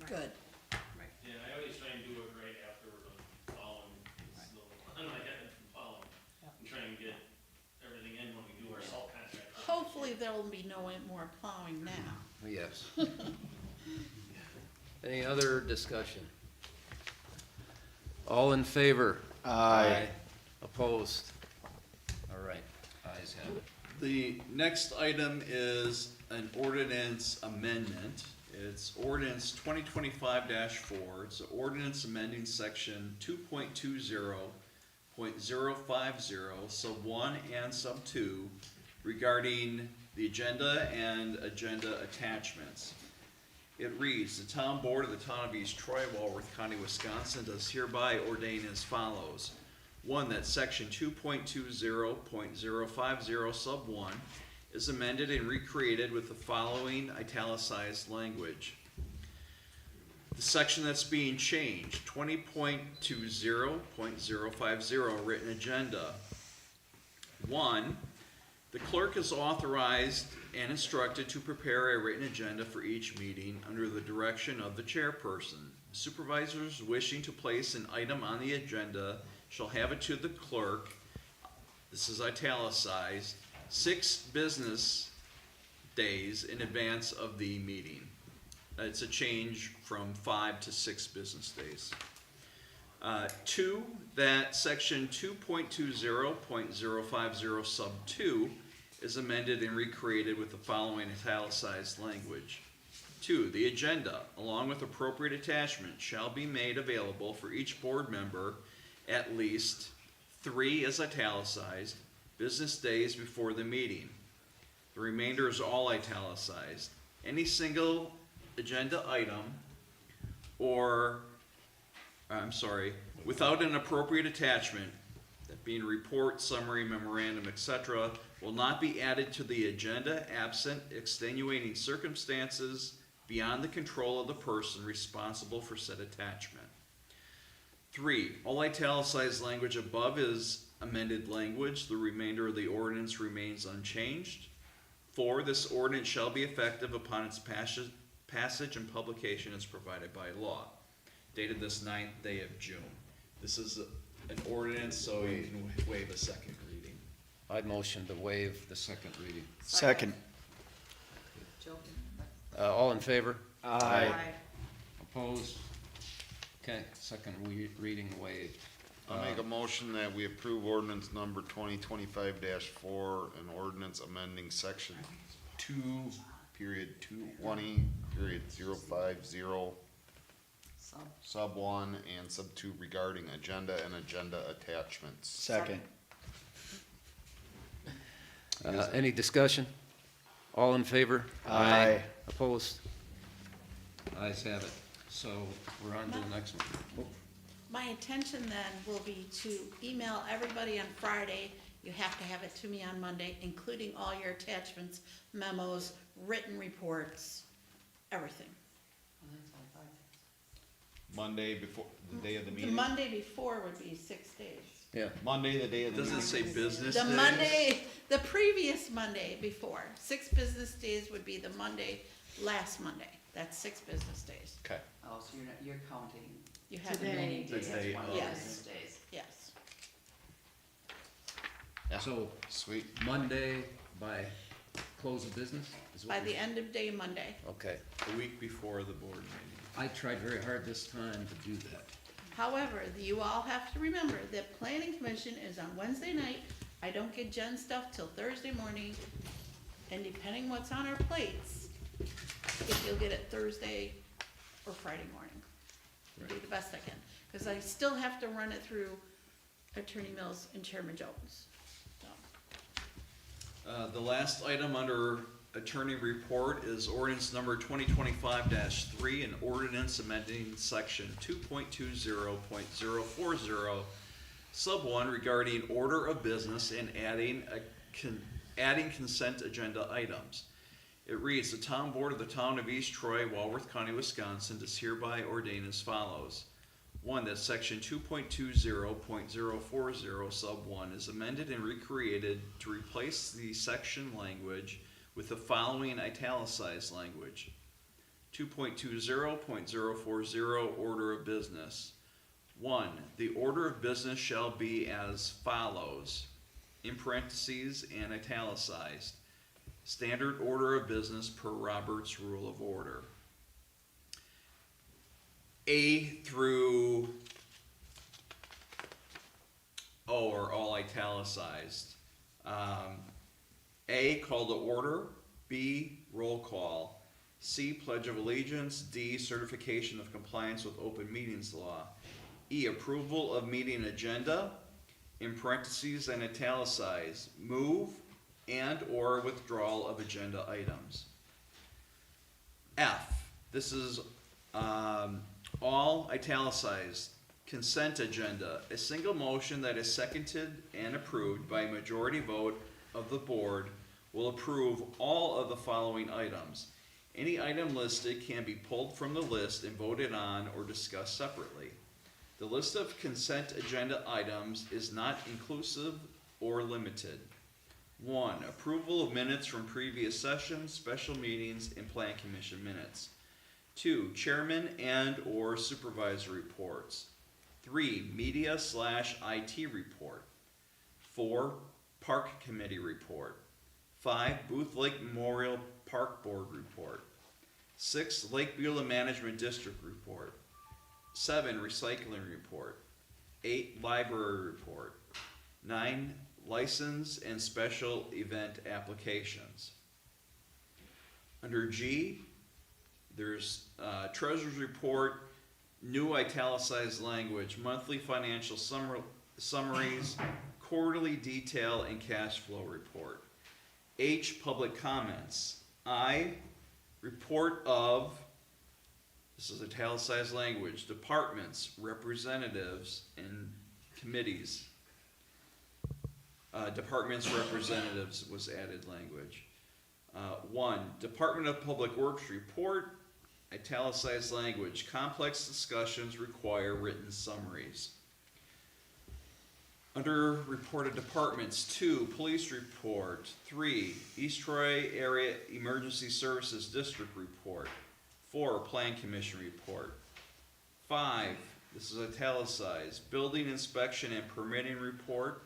good. Right. Yeah, I always try and do it right after we're done plowing, it's the one I got from plowing. And try and get everything in when we do our salt contract. Hopefully there will be no more plowing now. Yes. Any other discussion? All in favor? Aye. Opposed? All right, ayes have it. The next item is an ordinance amendment. It's ordinance 2025-4. It's an ordinance amending section 2.20.050, sub 1 and sub 2, regarding the agenda and agenda attachments. It reads, the town board of the town of East Troy, Walworth County, Wisconsin, does hereby ordain as follows. One, that section 2.20.050 sub 1 is amended and recreated with the following italicized language. The section that's being changed, 20.20.050 written agenda. 1, The clerk is authorized and instructed to prepare a written agenda for each meeting under the direction of the chairperson. Supervisors wishing to place an item on the agenda shall have it to the clerk, this is italicized, 6 business days in advance of the meeting. It's a change from 5 to 6 business days. 2, that section 2.20.050 sub 2 is amended and recreated with the following italicized language. 2, the agenda, along with appropriate attachment, shall be made available for each board member at least 3 is italicized, business days before the meeting. The remainder is all italicized. Any single agenda item without an appropriate attachment, that being report, summary, memorandum, etc., will not be added to the agenda absent extenuating circumstances beyond the control of the person responsible for said attachment. 3, all italicized language above is amended language. The remainder of the ordinance remains unchanged. 4, this ordinance shall be effective upon its passage and publication as provided by law. Dated this 9th day of June. This is an ordinance, so you can waive a second reading. I'd motion to waive the second reading. Second. Joe? All in favor? Aye. Opposed? Okay, second reading waived. I'll make a motion that we approve ordinance number 2025-4, an ordinance amending section 2.20.050 sub 1 and sub 2 regarding agenda and agenda attachments. Second. Any discussion? All in favor? Aye. Opposed? Ayes have it. So we're on to the next one. My intention then will be to email everybody on Friday. You have to have it to me on Monday, including all your attachments, memos, written reports, everything. Monday before, the day of the The meeting? Monday before would be 6 days. Yeah. Monday, the day of the Does meeting? it say business The days? Monday, the previous Monday before. 6 business days would be the Monday, last Monday. That's 6 business days. Okay. Oh, so you're counting You the have, remaining The days day as one of of. the Yes. business days. yes. Yeah. So Sweet. Monday by close of business? is what By we- the end of day Monday. Okay. A week before the board meeting. I tried very hard this time to do that. However, you all have to remember that planning commission is on Wednesday night. I don't get Jen stuff till Thursday morning. And depending what's on our plates, if you'll get it Thursday or Friday morning. I'll do the best I can, cause I still have to run it through Attorney Mills and Chairman Jones, so. The last item under attorney report is ordinance number 2025-3, an ordinance amending section 2.20.040 sub 1 regarding order of business and adding consent agenda items. It reads, the town board of the town of East Troy, Walworth County, Wisconsin does hereby ordain as follows. 1, that section 2.20.040 sub 1 is amended and recreated to replace the section language with the following italicized language. 2.20.040 order of business. 1, the order of business shall be as follows, in parentheses and italicized. Standard order of business per Robert's Rule of Order. A through O are all italicized. A, call to order. B, roll call. C, pledge of allegiance. D, certification of compliance with open meetings law. E, approval of meeting agenda, in parentheses and italicized. Move and or withdrawal of agenda items. F, this is all italicized. Consent agenda, a single motion that is seconded and approved by a majority vote of the board will approve all of the following items. Any item listed can be pulled from the list and voted on or discussed separately. The list of consent agenda items is not inclusive or limited. 1, approval of minutes from previous sessions, special meetings, and plan commission minutes. 2, chairman and/or supervisor reports. 3, media/IT report. 4, park committee report. 5, Booth Lake Memorial Park Board report. 6, Lake Beulah Management District report. 7, recycling report. 8, library report. 9, license and special event applications. Under G, there's treasurer's report, new italicized language, monthly financial summaries, quarterly detail and cash flow report. H, public comments. I, report of, this is italicized language, departments, representatives, and committees. Departments, representatives was added language. 1, Department of Public Works report, italicized language, complex discussions require written summaries. Under reported departments, 2, police report. 3, East Troy Area Emergency Services District report. 4, Plan Commission report. 5, this is italicized, building inspection and permitting report.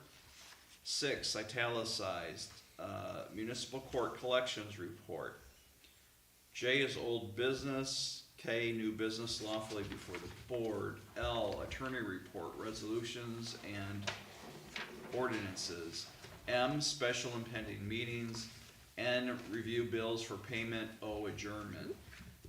6, italicized, municipal court collections report. J is old business. K, new business lawfully before the board. L, attorney report, resolutions and ordinances. M, special and pending meetings. N, review bills for payment. O, adjournment.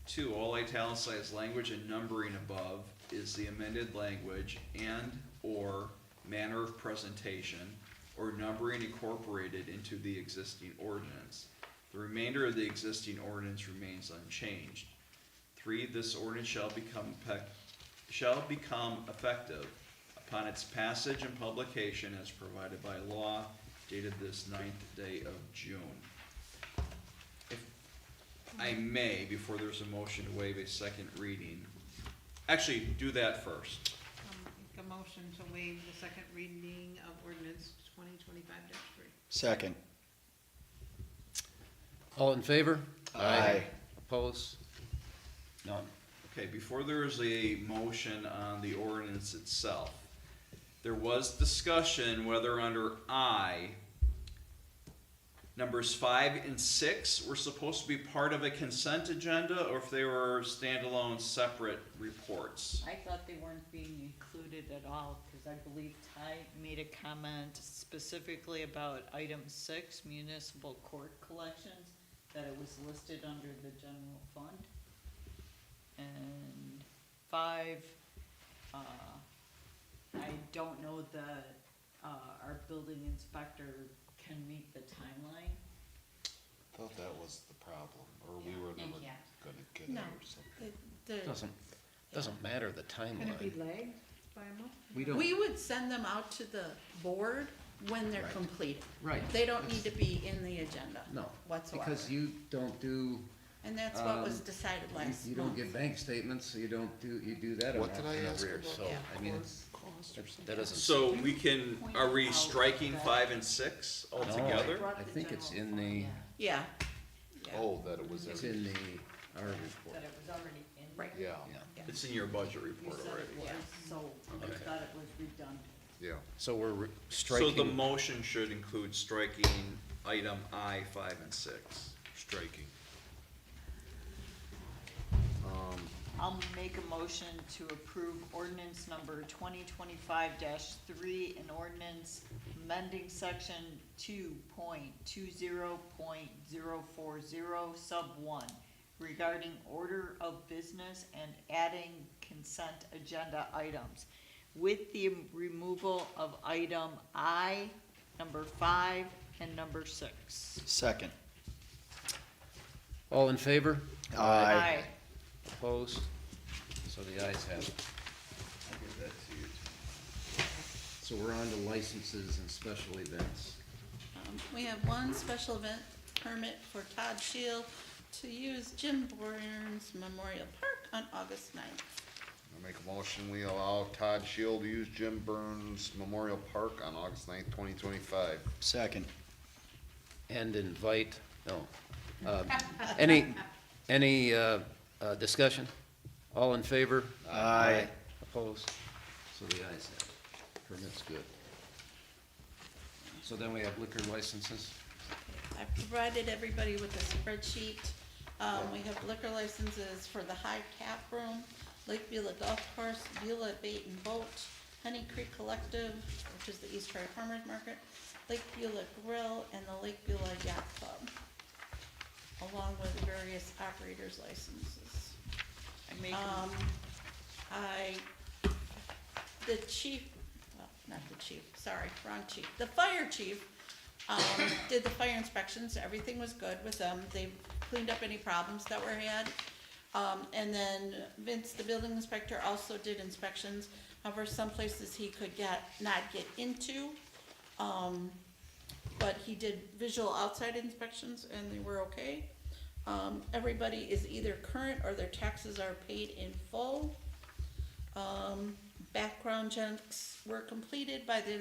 2, all italicized language and numbering above is the amended language and or manner of presentation or numbering incorporated into the existing ordinance. The remainder of the existing ordinance remains unchanged. 3, this ordinance shall become effective upon its passage and publication as provided by law, dated this 9th day of June. If I may, before there's a motion to waive a second reading, actually, do that first. Make a motion to waive the second reading of ordinance 2025-3. Second. All in favor? Aye. Opposed? None. Okay, before there is a motion on the ordinance itself, there was discussion whether under I, numbers 5 and 6 were supposed to be part of a consent agenda, or if they were standalone separate reports. I thought they weren't being included at all, because I believe Ty made a comment specifically about item 6, municipal court collections, that it was listed under the general fund. And 5, I don't know that, our building inspector can meet the timeline. Thought that was the problem, or we were never can't. gonna get No. it or something. Doesn't matter the Can it be timeline. lagged by a month? We don't, We would send them out to the board when they're Right. completed. right, They don't need to be in the agenda no, whatsoever. because you don't do, And that's what was um, decided you- last you don't month. give bank statements, you don't do, you do that What in did I ask arrears, about? so, Yeah. I mean, it's, that doesn't. So we can, are we striking 5 and 6 altogether? I think it's in the, Yeah, Oh, that it was, it's in- in the, our report, That it was already in. right. yeah, yeah. It's in your budget You report said already. it was, so I Okay. thought it was redundant. yeah. So we're So striking. the motion should include striking item I, 5, and 6. Striking. I'll make a motion to approve ordinance number 2025-3, an ordinance amending section 2.20.040 sub 1 regarding order of business and adding consent agenda items with the removal of item I, number 5, and number 6. Second. All in favor? Aye. Opposed? So the ayes have it. I'll give that to you. So we're on to licenses and special events. We have one special event permit for Todd Shield to use Jim Burns Memorial Park on August 9th. I make a motion, we allow Todd Shield to use Jim Burns Memorial Park on August 9th, 2025. Second. and invite, no. Any discussion? All in favor? Aye. Opposed? So the ayes have it. Permit's good. So then we have liquor licenses. I provided everybody with a spreadsheet. We have liquor licenses for the High Tap Room, Lake Beulah Golf Course, Beulah Bait and Boat, Honey Creek Collective, which is the East Troy Farmers Market, Lake Beulah Grill, and the Lake Beulah Yacht Club, along with various operators' licenses. The chief, well, not the chief, sorry, wrong chief, the fire chief, did the fire inspections, everything was good with them, they cleaned up any problems that were had. And then Vince, the building inspector, also did inspections, however, some places he could not get into. But he did visual outside inspections and they were okay. Everybody is either current or their taxes are paid in full. Background checks were completed by the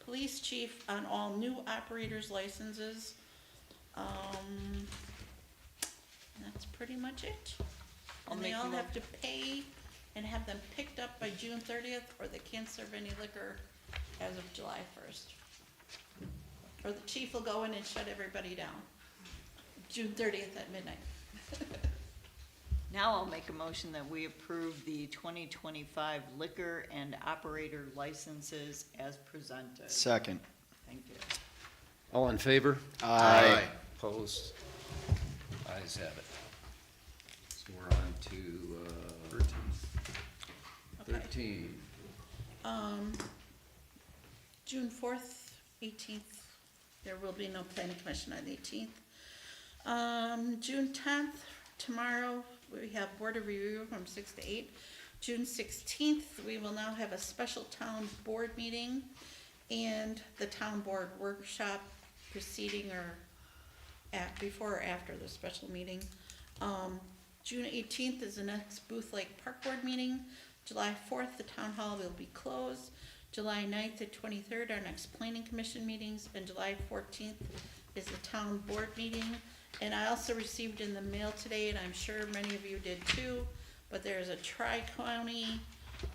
police chief on all new operators' licenses. That's pretty much it. I'll And they make all a have to pay and have them picked up by June 30th, or they can't serve any liquor as of July 1st. Or the chief will go in and shut everybody down, June 30th at midnight. Now I'll make a motion that we approve the 2025 liquor and operator licenses as presented. Second. Thank you. All in favor? Aye. Opposed? Ayes have it. So we're on to, 13. June 4th, 18th, there will be no planning commission on the 18th. June 10th, tomorrow, we have board of review from 6 to 8. June 16th, we will now have a special town board meeting and the town board workshop preceding or before or after the special meeting. June 18th is the next Booth Lake Park Board meeting. July 4th, the town hall will be closed. July 9th and 23rd, our next planning commission meetings, and July 14th is the town board meeting. And I also received in the mail today, and I'm sure many of you did too, but there's a tri-county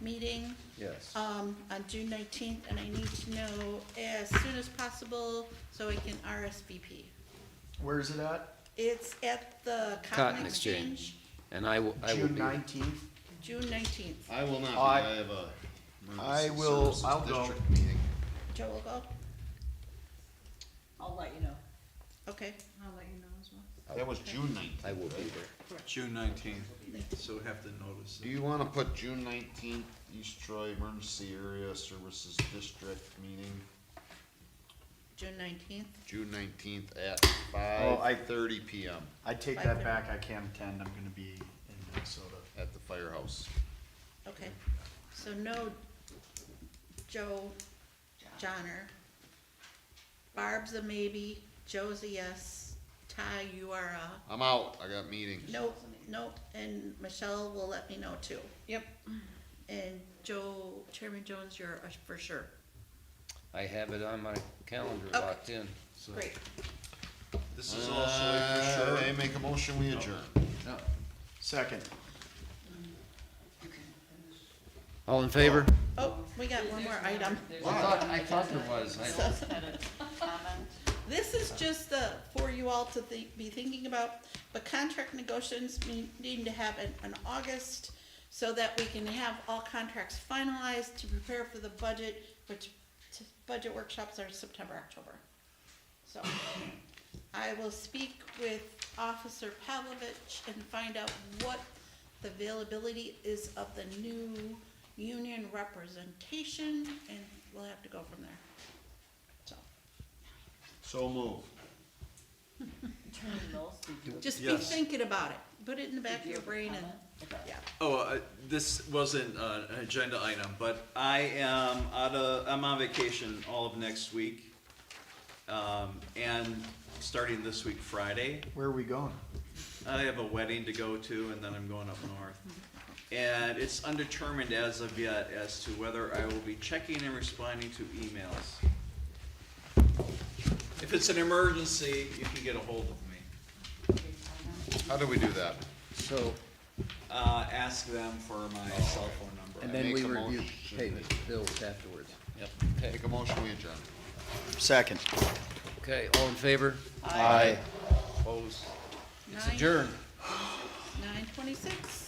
meeting Yes. on June 19th, and I need to know as soon as possible so I can RSVP. Where is it at? It's at the Cotton Exchange, And I will be. June 19th? June 19th. I will not be, I- I have a I emergency will- services I'll go. district meeting. Joe will go? I'll let you know. Okay. I'll let you know as well. That was June 19th. I will be there. June 19th, so we have to notice. Do you wanna put June 19th, East Troy Emergency Area Services District meeting, June 19th? June 19th at Oh, 5:30 PM I take that back, I can't attend, I'm gonna be in Minnesota. at the firehouse. Okay. So no Joe, Johnner. Barb's a maybe, Joe's a yes, Ty, you are a I'm out, I got meetings. nope, and Michelle will let me know too. Yep. And Joe, Chairman Jones, you're a for sure. I have it on my calendar Okay. locked in, so. Great. This is also for sure. I make a motion, we adjourn. No. Second. All in favor? Oh, we got one more item. I thought there was. Had a comment? This is just for you all to be thinking about, but contract negotiations need to happen in August so that we can have all contracts finalized to prepare for the budget, which budget workshops are September, October. So I will speak with Officer Pavlovich and find out what the availability is of the new union representation, and we'll have to go from there. So. So move. Attorney Mills, did you? Just be Yes. thinking about it, put it in the back of Did you your have a brain and, comment? Okay. yeah. Oh, this wasn't an agenda item, but I am I'm on vacation all of next week. And starting this week, Friday, Where are we going? I have a wedding to go to, and then I'm going up north. And it's undetermined as of yet as to whether I will be checking and responding to emails. If it's an emergency, you can get a hold of me. How do we do that? So, Ask them for my cell phone number. and then we Make a review motion. payment bills afterwards. Yep, okay. Make a motion, we adjourn. Second. Okay, all in favor? Aye. Opposed? It's Nine. adjourned. 9:26.